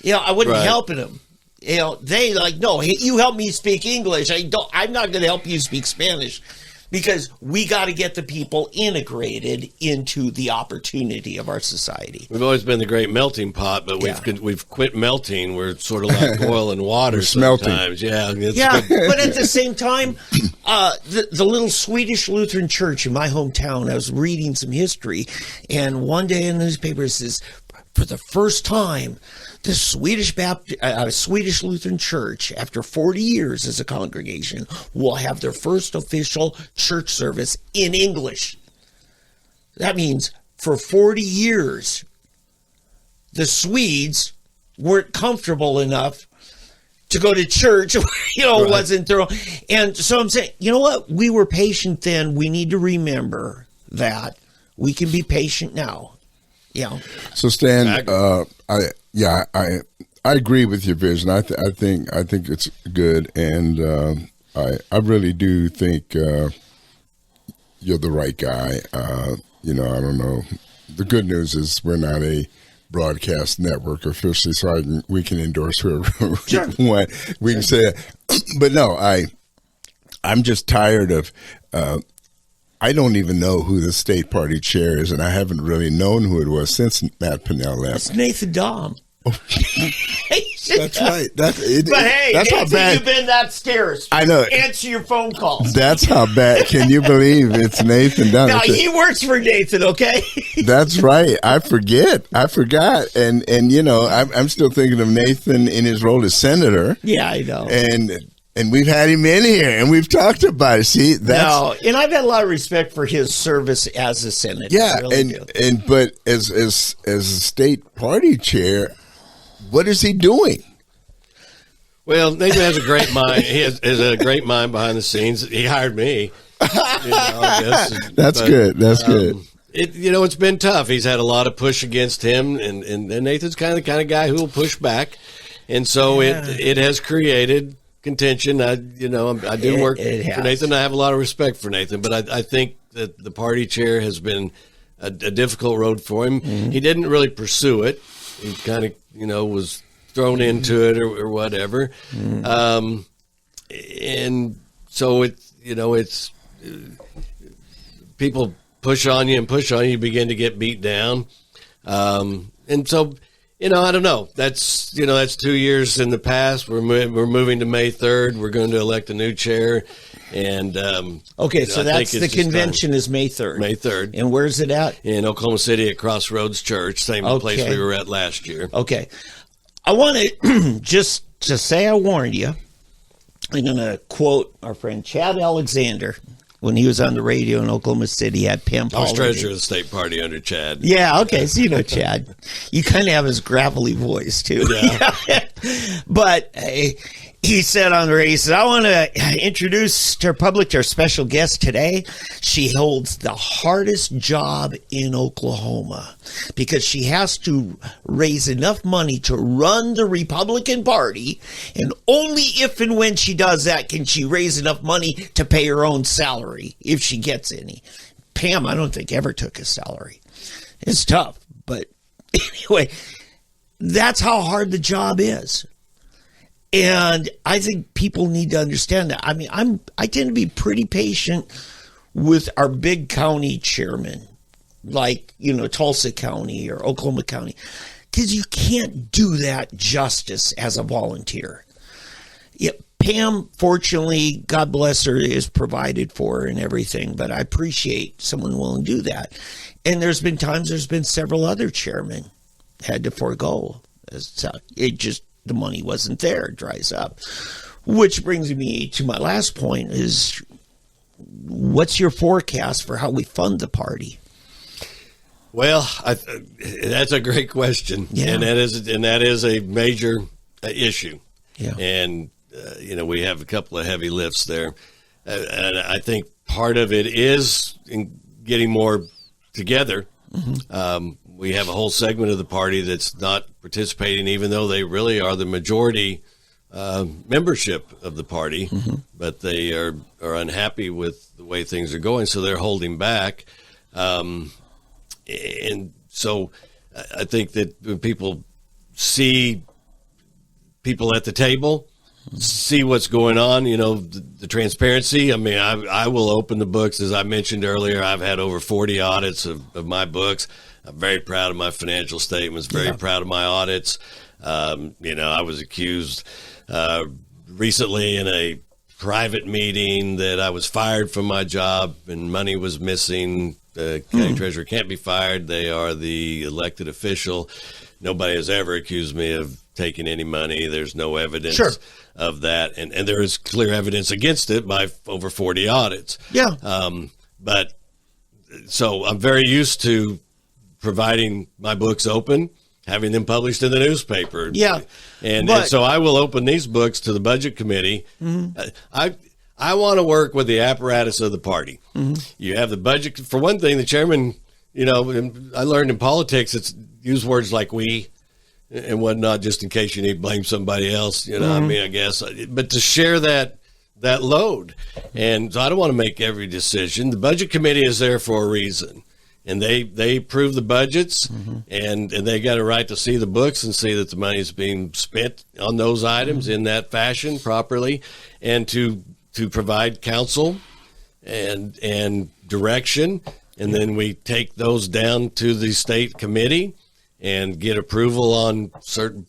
I wasn't helping him. They no, you help me speak English. I'm not going to help you speak Spanish. Because we got to get the people integrated into the opportunity of our society. We've always been the great melting pot, but we've quit melting. We're sort of like oil and water sometimes. Yeah, but at the same time, the little Swedish Lutheran church in my hometown, I was reading some history, and one day in the newspaper it says, for the first time, the Swedish Lutheran Church, after 40 years as a congregation, will have their first official church service in English. That means for 40 years, the Swedes weren't comfortable enough to go to church, wasn't thorough. And so I'm saying, you know what? We were patient then. We need to remember that We can be patient now. Yeah. So Stan, I agree with your vision. I think it's good, and I really do think you're the right guy. I don't know. The good news is we're not a broadcast network officially, so we can endorse whoever Sure. we can say it. But no, I'm just tired of. I don't even know who the state party chair is, and I haven't really known who it was since Matt Pinnell left. It's Nathan Dahm. That's right. But hey, that's how Nathan, bad you've been that scarce. I know. Answer your phone calls. That's how bad. Can you believe it's Nathan Dunn? Now, he works for Nathan, okay? That's right. I forgot. And I'm still thinking of Nathan in his role as senator. Yeah, I know. And we've had him in here, and we've talked about it. See, and I've had a lot of respect for his service as a senator. yeah. I really do. But as a state party chair, what is he doing? Well, Nathan has a great mind. He has a great mind behind the scenes. He hired me. I guess. That's good. That's good. It's been tough. He's had a lot of push against him, and Nathan's kind of the kind of guy who will push back, and so it has created contention. I do work for Nathan. I have a lot of respect for Nathan, but I think that the party chair has been a difficult road for him. Mm-hmm. He didn't really pursue it. He kind of was thrown into it or whatever. Mm-hmm. And so it's people push on you, you begin to get beat down. And so, I don't know. That's 2 years in the past. We're moving to May 3rd. We're going to elect a new chair. And okay, so that's the convention is May 3rd. May 3rd. And where's it at? In Oklahoma City at Crossroads Church, same place we were at last year. Okay. I want to just to say I warned you. I'm going to quote our friend Chad Alexander when he was on the radio in Oklahoma City at Pam I was treasurer of the state party under Chad. Yeah, okay, so you know Chad. You kind of have his gravelly voice, too. Yeah. But he said on the radio, he said, I want to introduce to our public our special guest today. She holds the hardest job in Oklahoma because she has to raise enough money to run the Republican Party, and only if and when she does that can she raise enough money to pay her own salary, if she gets any. Pam, I don't think ever took a salary. It's tough, but anyway, that's how hard the job is. And I think people need to understand that. I mean, I tend to be pretty patient with our big county chairmen, like, Tulsa County or Oklahoma County, because you can't do that justice as a volunteer. Yeah, Pam, fortunately, God bless her, is provided for and everything, but I appreciate someone willing to do that. And there's been several other chairmen had to forego. So the money wasn't there, it dries up. Which brings me to my last point is, what's your forecast for how we fund the party? Well, that's a great question. Yeah. And that is a major issue. Yeah. And, we have a couple of heavy lifts there. And I think part of it is in getting more together. Mm-hmm. We have a whole segment of the party that's not participating, even though they really are the majority membership of the party, mm-hmm. but they are unhappy with the way things are going, so they're holding back. And so I think that when people see people at the table, see what's going on, the transparency. I mean, I will open the books. As I mentioned earlier, I've had over 40 audits of my books. I'm very proud of my financial statements, very proud of my audits. I was accused recently in a private meeting that I was fired from my job and money was missing. The county treasurer can't be fired. They are the elected official. Nobody has ever accused me of taking any money. There's no evidence of that. And there is clear evidence against it by over 40 audits. Yeah. But so I'm very used to providing my books open, having them published in the newspaper. Yeah. And so I will open these books to the budget committee. Mm-hmm. I want to work with the apparatus of the party. Mm-hmm. You have the budget. For one thing, the chairman and I learned in politics, it's use words like we and whatnot, just in case you need to blame somebody else, I mean, I guess, but to share that load. And so I don't want to make every decision. The budget committee is there for a reason. And they approve the budgets, and they got a right to see the books and see that the money is being spent on those items in that fashion properly, and to provide counsel and direction. And then we take those down to the state committee and get approval on certain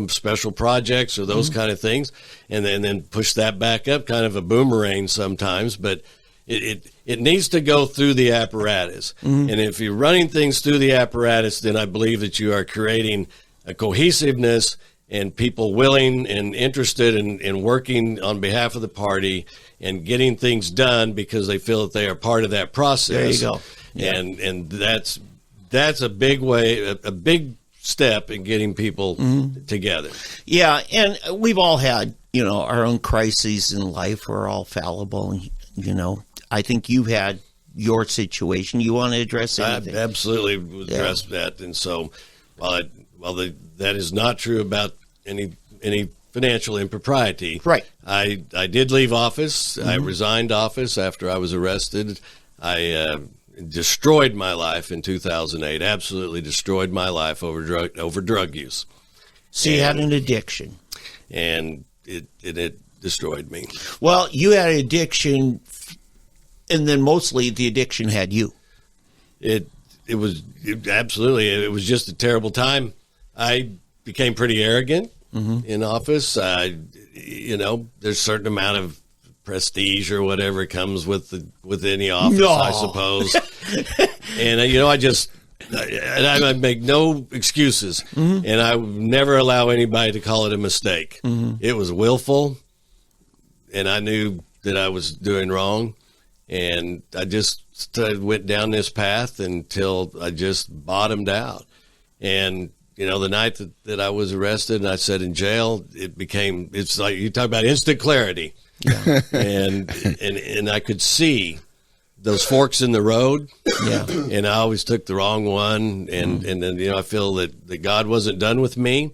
special projects or those kind of things, and then push that back up, kind of a boomerang sometimes, but it needs to go through the apparatus. And if you're running things through the apparatus, then I believe that you are creating a cohesiveness and people willing and interested in working on behalf of the party and getting things done because they feel that they are part of that process. There you go. Yeah. And that's a big way, a big step in getting people together. Yeah, and we've all had, our own crises in life. We're all fallible, and, I think you've had your situation. You want to address anything? I absolutely address that. And so while that is not true about any financial impropriety, right? I did leave office. I resigned office after I was arrested. I destroyed my life in 2008. Absolutely destroyed my life over drug use. So you had an addiction, and it destroyed me. Well, you had an addiction, and then mostly the addiction had you. It was just a terrible time. I became pretty arrogant in office. There's a certain amount of prestige or whatever comes with any office, I suppose. And I make no excuses, and I would never allow anybody to call it a mistake. It was willful, and I knew that I was doing wrong, and I just went down this path until I just bottomed out. And the night that I was arrested and I sat in jail, it's like you talk about instant clarity. Yeah. and I could see those forks in the road. Yeah. And I always took the wrong one. And then, I feel that God wasn't done with me.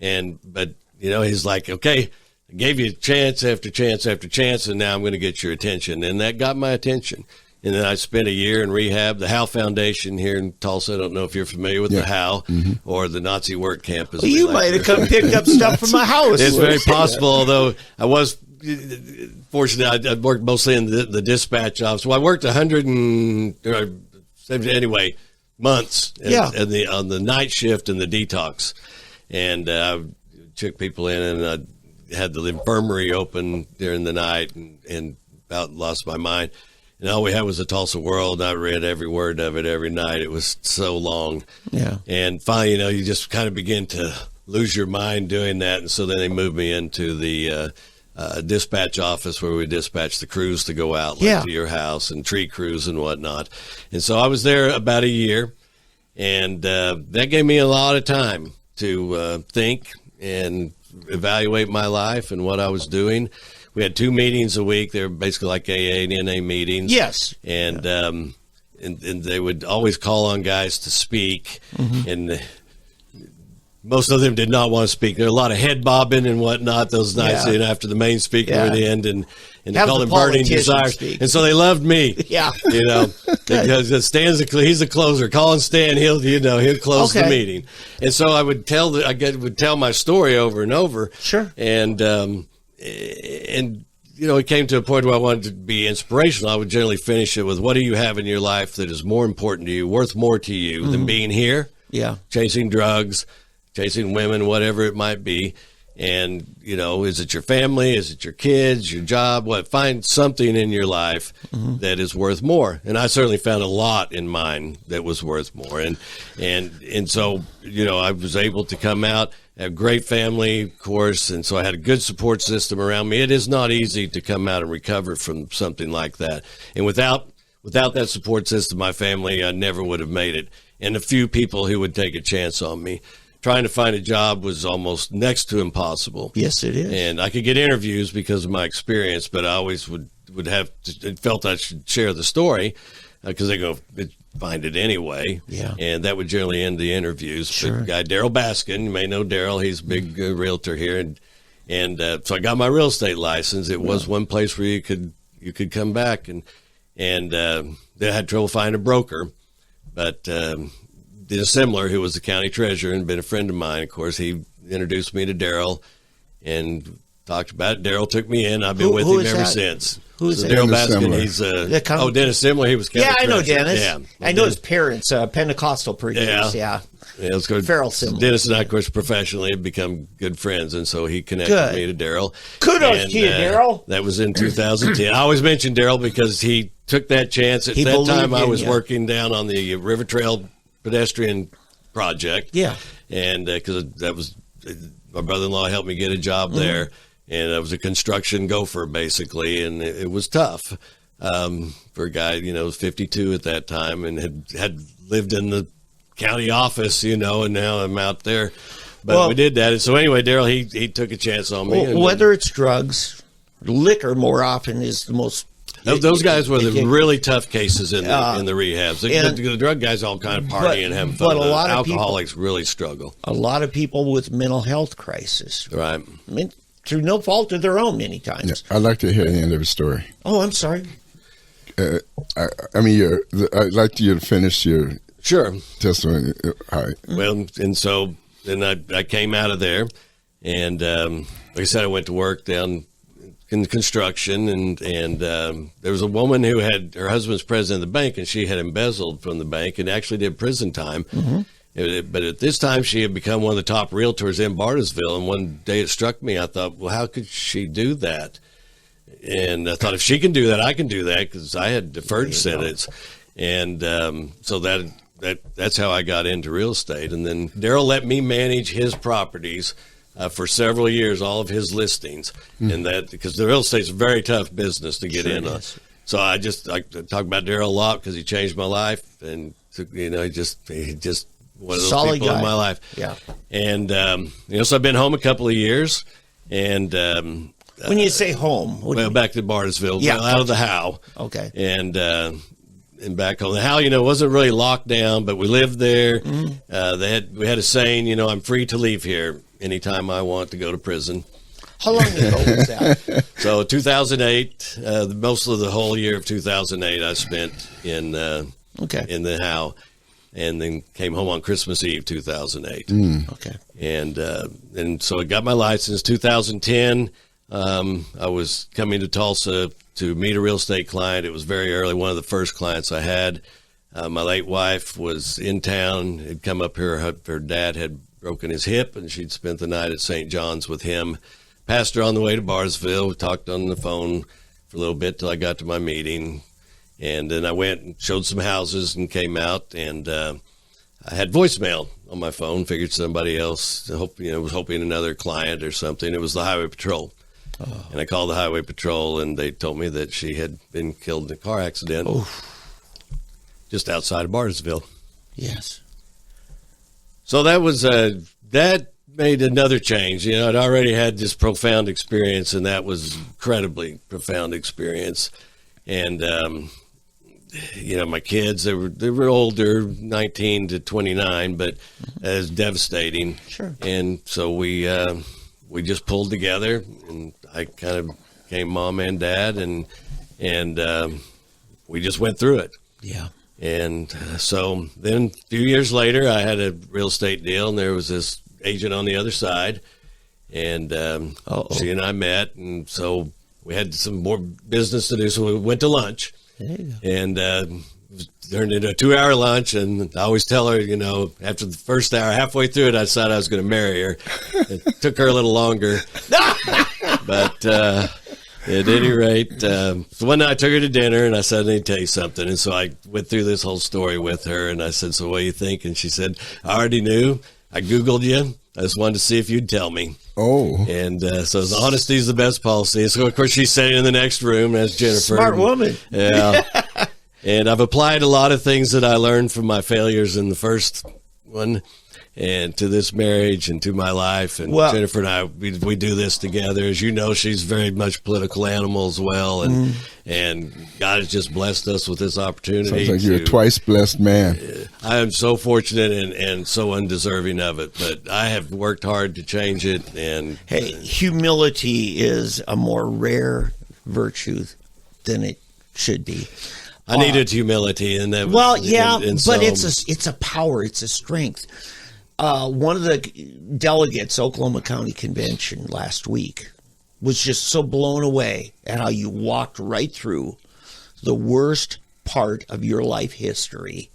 But he's like, okay, I gave you chance after chance after chance, and now I'm going to get your attention. And that got my attention. And then I spent a year in rehab, the Howe Foundation here in Tulsa. I don't know if you're familiar with the Howe or the Nazi work camp. Well, you might have come picked up stuff from my house. It's very possible, although I was fortunate. I worked mostly in the dispatch office. So I worked 170 months on the night shift in the detox. And I took people in, and I had the infirmary open during the night and about lost my mind. And all we had was the Tulsa World. I read every word of it every night. It was so long. Yeah. And finally, you just kind of begin to lose your mind doing that. And so then they moved me into the dispatch office where we dispatch the crews to go out to your house and tree crews and whatnot. And so I was there about a year, and that gave me a lot of time to think and evaluate my life and what I was doing. We had 2 meetings a week. They were basically like AA and NA meetings. Yes. And they would always call on guys to speak. And most of them did not want to speak. There were a lot of head bobbing and whatnot those nights after the main speaker would end. And they called him burning desires. Speak. And so they loved me. Yeah. Because Stan's he's a closer. Call Stan, he'll close the meeting. And so I would tell my story over and over. Sure. And it came to a point where I wanted to be inspirational. I would generally finish it with, what do you have in your life that is more important to you, worth more to you than being here? Yeah. Chasing drugs, chasing women, whatever it might be. And, is it your family? Is it your kids, your job? Find something in your life that is worth more. And I certainly found a lot in mine that was worth more. And so, I was able to come out, have a great family, of course. And so I had a good support system around me. It is not easy to come out and recover from something like that. And without that support system, my family, I never would have made it. And a few people who would take a chance on me. Trying to find a job was almost next to impossible. Yes, it is. And I could get interviews because of my experience, but I always would have felt I should share the story because they go, find it anyway. Yeah. And that would generally end the interviews. Sure. But guy Daryl Baskin, you may know Daryl, he's a big realtor here. And so I got my real estate license. It was one place where you could come back. And they had trouble finding a broker. But Dennis Simler, who was the county treasurer and been a friend of mine, of course, he introduced me to Daryl and talked about it. Daryl took me in. I've been with him ever since. Who's so that? Daryl Dennis Baskin, Simler. he's Dennis Simler. He was county I know treasurer. Dennis. Yeah. I know his parents, Pentecostal preachers. Yeah. Yeah, let's go. Farrell Simler. Dennis and I, of course, professionally have become good friends, and so he connected me to Daryl. Kudos to you, Daryl. That was in 2010. I always mention Daryl because he took that chance. At that time, I was working down on the River Trail pedestrian project. Yeah. And because that was my brother-in-law helped me get a job there, and I was a construction gopher basically, and it was tough for a guy, 52 at that time, and had lived in the county office, and now I'm out there. But we did that. And so anyway, Daryl, he took a chance on me. Whether it's drugs, liquor more often is the most. Those guys were the really tough cases in the rehabs. The drug guys all kind of party and have fun. But a lot of alcoholics really struggle. A lot of people with mental health crisis. Right. I mean, through no fault of their own many times. Yeah, I'd like to hear the end of the story. Oh, I'm sorry. I'd like you to finish your testimony. All right. Well, and so then I came out of there, and like I said, I went to work down in construction, and there was a woman who had her husband's president of the bank, and she had embezzled from the bank and actually did prison time. But at this time, she had become one of the top realtors in Bartlesville, and one day it struck me. I thought, well, how could she do that? And I thought, if she can do that, I can do that, because I had deferred sentence. And so that's how I got into real estate. And then Daryl let me manage his properties for several years, all of his listings, and that because the real estate's a very tough business to get in on. So I talk about Daryl a lot because he changed my life, and he just one of those solid people guy in my life. Yeah. And so I've been home a couple of years, and when you say home, back to Bartlesville, out of the Howe. Okay. And back home. The Howe, wasn't really locked down, but we lived there. We had a saying, I'm free to leave here anytime I want to go to prison. How long ago was that? So 2008, most of the whole year of 2008, I spent in the Howe, and then came home on Christmas Eve 2008. Okay. And so I got my license 2010. I was coming to Tulsa to meet a real estate client. It was very early, one of the first clients I had. My late wife was in town, had come up here. Her dad had broken his hip, and she'd spent the night at St. John's with him. Passed her on the way to Bartlesville. We talked on the phone for a little bit till I got to my meeting. And then I went and showed some houses and came out, and I had voicemail on my phone. Figured somebody else was hoping another client or something. It was the Highway Patrol. And I called the Highway Patrol, and they told me that she had been killed in a car accident just outside of Bartlesville. Yes. So that was that made another change. I'd already had this profound experience, and that was incredibly profound experience. And my kids, they were older, 19 to 29, but it was devastating. Sure. And so we just pulled together, and I kind of became mom and dad, and we just went through it. Yeah. And so then a few years later, I had a real estate deal, and there was this agent on the other side, and she and I met, and so we had some more business to do, so we went to lunch. There you go. And turned into a 2-hour lunch, and I always tell her, after the first hour, halfway through it, I decided I was going to marry her. It took her a little longer. But at any rate, so one night I took her to dinner, and I said, I need to tell you something. And so I went through this whole story with her, and I said, so what do you think? And she said, I already knew. I Googled you. I just wanted to see if you'd tell me. Oh. And so the honesty is the best policy. So, of course, she's sitting in the next room. That's Jennifer. Smart woman. Yeah. And I've applied a lot of things that I learned from my failures in the first one. and to this marriage and to my life. And Jennifer and I, we do this together. As you know, she's very much political animal as well. And God has just blessed us with this opportunity. Sounds like you're a twice blessed man. I am so fortunate and so undeserving of it, but I have worked hard to change it. And hey, humility is a more rare virtue than it should be. I needed humility, and that but so, it's a power, it's a strength. One of the delegates, Oklahoma County Convention last week, was just so blown away at how you walked right through the worst part of your life history,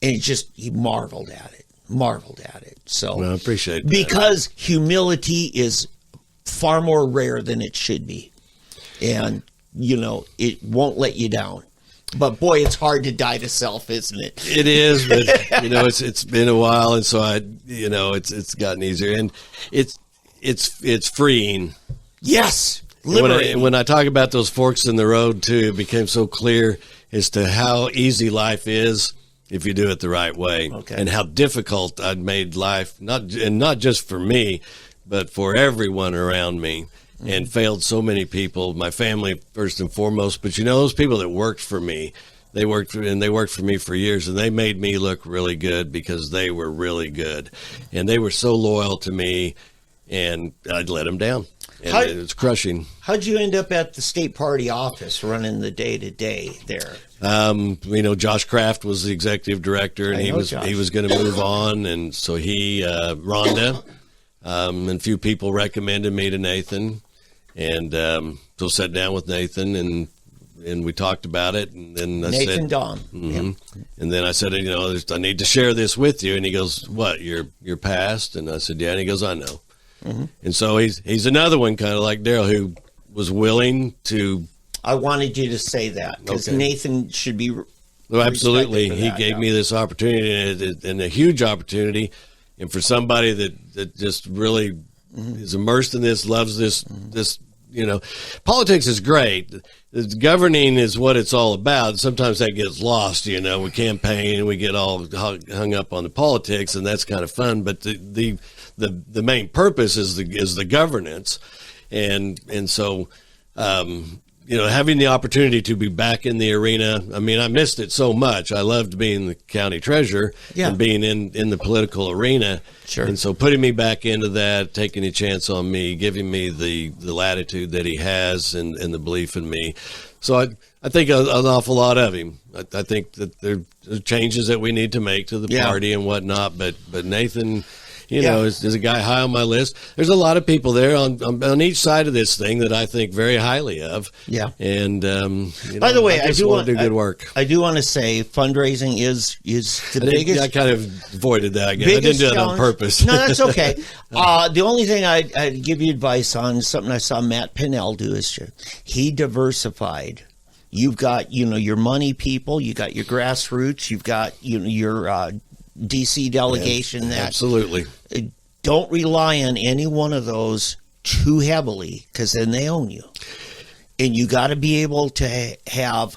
and he marveled at it. So I appreciate that. Because humility is far more rare than it should be, and it won't let you down. But boy, it's hard to die to self, isn't it? It is, but it's been a while, and so it's gotten easier, and it's freeing. Yes, liberating. When I talk about those forks in the road too, it became so clear as to how easy life is if you do it the right way, and how difficult I'd made life, not just for me, but for everyone around me. And failed so many people, my family first and foremost. But those people that worked for me, they worked for me for years, and they made me look really good because they were really good, and they were so loyal to me, and I'd let them down, and it was crushing. How'd you end up at the state party office running the day-to-day there? Josh Kraft was the executive director, and he was going to move on, and so Rhonda, and a few people recommended me to Nathan. And so sat down with Nathan and we talked about it. And then I Nathan said, Don. And then I said, I need to share this with you. And he goes, what, your past? And I said, yeah. And he goes, I know. And so he's another one, kind of like Daryl, who was willing to. I wanted you to say that because Nathan should be. Well, absolutely. He gave me this opportunity and a huge opportunity. And for somebody that just really is immersed in this, loves this, politics is great. Governing is what it's all about. Sometimes that gets lost, we campaign and we get all hung up on the politics, and that's kind of fun. But the main purpose is the governance. And so, having the opportunity to be back in the arena, I missed it so much. I loved being the county treasurer and being in the political arena. Sure. And so putting me back into that, taking a chance on me, giving me the latitude that he has and the belief in me. So I think an awful lot of him. I think that there are changes that we need to make to the party and whatnot. But Nathan, is a guy high on my list. There's a lot of people there on each side of this thing that I think very highly of. Yeah. And by the way, I do want to do good work. I do want to say fundraising is the biggest. I kind of avoided that. I didn't do it on purpose. No, that's okay. The only thing I'd give you advice on is something I saw Matt Pinnell do is he diversified. You've got your money people, you got your grassroots, you've got your DC delegation. That absolutely. Don't rely on any one of those too heavily, because then they own you. And you got to be able to have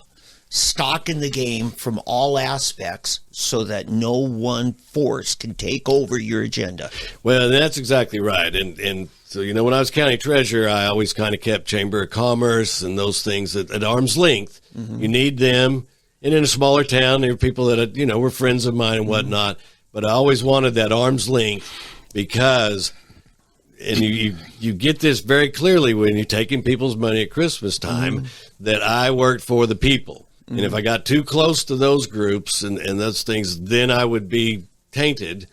stock in the game from all aspects so that no one force can take over your agenda. Well, that's exactly right. And so, when I was county treasurer, I always kind of kept Chamber of Commerce and those things at arm's length. You need them. And in a smaller town, there were people that, were friends of mine and whatnot. But I always wanted that arm's length because, and you get this very clearly when you're taking people's money at Christmas time, that I worked for the people. And if I got too close to those groups and those things, then I would be tainted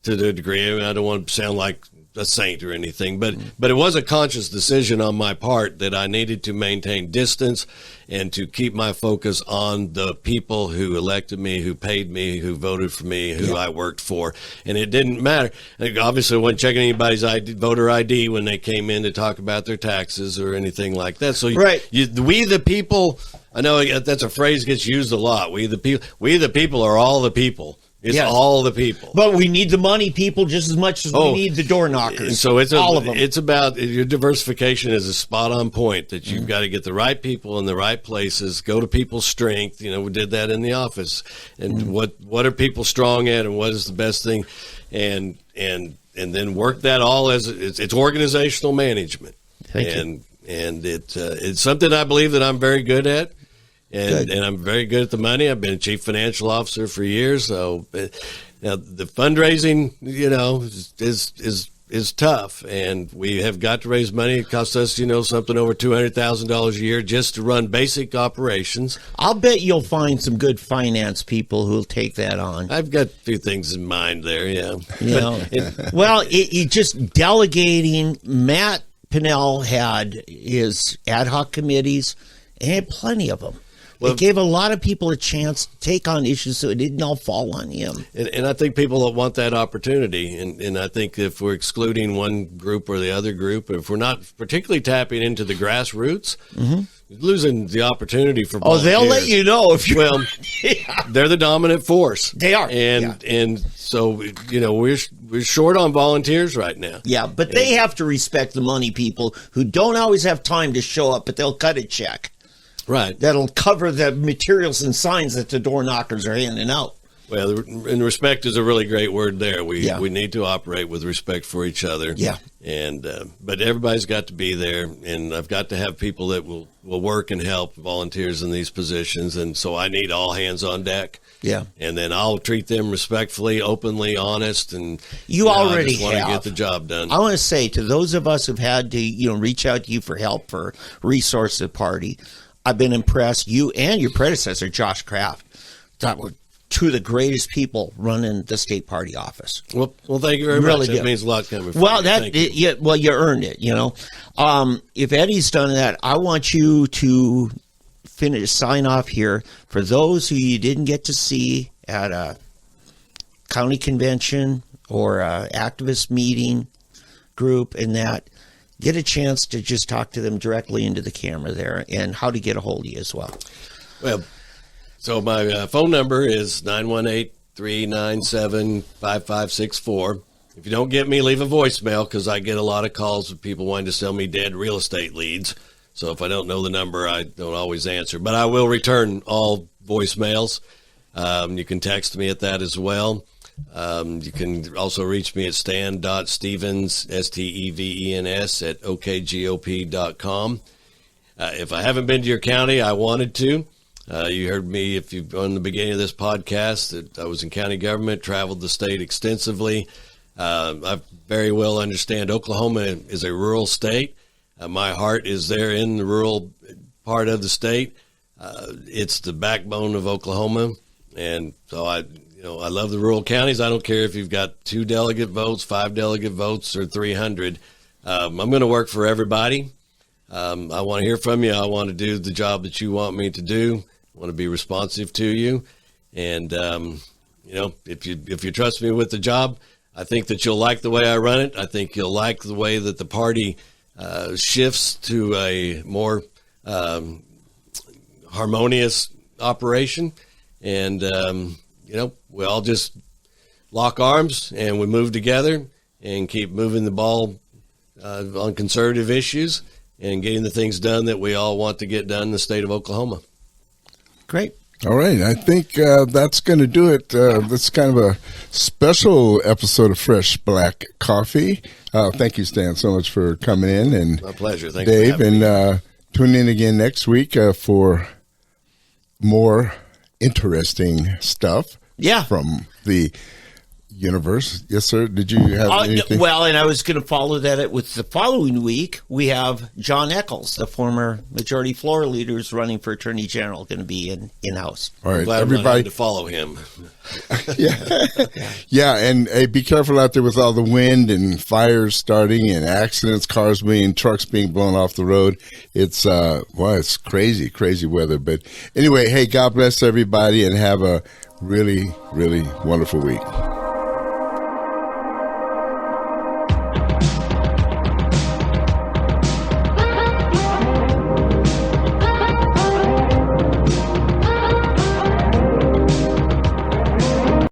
to the degree. I don't want to sound like a saint or anything, but it was a conscious decision on my part that I needed to maintain distance and to keep my focus on the people who elected me, who paid me, who voted for me, who I worked for. And it didn't matter. Obviously, I wasn't checking anybody's voter ID when they came in to talk about their taxes or anything like that. So we the people, I know that's a phrase that gets used a lot. We the people are all the people. It's all the people. But we need the money people just as much as we need the door knockers. So it's all of them. It's about your diversification is a spot on point that you've got to get the right people in the right places, go to people's strength. We did that in the office. And what are people strong at and what is the best thing? and then work that all as it's organizational management. Thank you. And it's something I believe that I'm very good at. And I'm very good at the money. I've been chief financial officer for years. So now the fundraising, is tough, and we have got to raise money. It costs us, something over $200,000 a year just to run basic operations. I'll bet you'll find some good finance people who'll take that on. I've got a few things in mind there, yeah. It just delegating. Matt Pinnell had his ad hoc committees, and he had plenty of them. It gave a lot of people a chance to take on issues so it didn't all fall on him. And I think people want that opportunity. And I think if we're excluding one group or the other group, if we're not particularly tapping into the grassroots, losing the opportunity for volunteers. They'll let you know if you. Well, they're the dominant force. They are. And so, we're short on volunteers right now. Yeah, but they have to respect the money people who don't always have time to show up, but they'll cut a check. Right. That'll cover the materials and signs that the door knockers are handing out. Well, and respect is a really great word there. We need to operate with respect for each other. Yeah. And but everybody's got to be there, and I've got to have people that will work and help volunteers in these positions, and so I need all hands on deck. Yeah. And then I'll treat them respectfully, openly, honest, and you already I just want have. to get the job done. I want to say to those of us who've had to reach out to you for help for resource the party, I've been impressed. You and your predecessor, Josh Kraft, that were two of the greatest people running the state party office. Well, thank you very much. That means a lot coming from you. You earned it. If Eddie's done that, I want you to sign off here for those who you didn't get to see at a county convention or a activist meeting group, and that. Get a chance to just talk to them directly into the camera there, and how to get a hold of you as well. Well, so my phone number is 918-397-5564. If you don't get me, leave a voicemail, because I get a lot of calls of people wanting to sell me dead real estate leads. So if I don't know the number, I don't always answer. But I will return all voicemails. You can text me at that as well. You can also reach me at stan.stevens, STEVENS, at okgop.com. If I haven't been to your county, I wanted to. You heard me, if you've on the beginning of this podcast, that I was in county government, traveled the state extensively. I very well understand Oklahoma is a rural state. My heart is there in the rural part of the state. It's the backbone of Oklahoma. And so I love the rural counties. I don't care if you've got 2 delegate votes, 5 delegate votes, or 300. I'm going to work for everybody. I want to hear from you. I want to do the job that you want me to do. I want to be responsive to you. And, if you trust me with the job, I think that you'll like the way I run it. I think you'll like the way that the party shifts to a more harmonious operation. And, we all just lock arms and we move together and keep moving the ball on conservative issues and getting the things done that we all want to get done in the state of Oklahoma. Great. All right. I think that's going to do it. That's kind of a special episode of Fresh Black Coffee. Thank you, Stan, so much for coming in. And my pleasure. Thank Dave, you for having me. Tune in again next week for more interesting stuff from the universe. Yes, sir. Did you have anything? Well, and I was going to follow that with the following week. We have John Eccles, the former majority floor leader, who's running for attorney general, going to be in-house. All right, glad everybody to follow him. Yeah, and hey, be careful out there with all the wind and fires starting and accidents, trucks being blown off the road. It's it's crazy weather. But anyway, hey, God bless everybody and have a really, really wonderful week.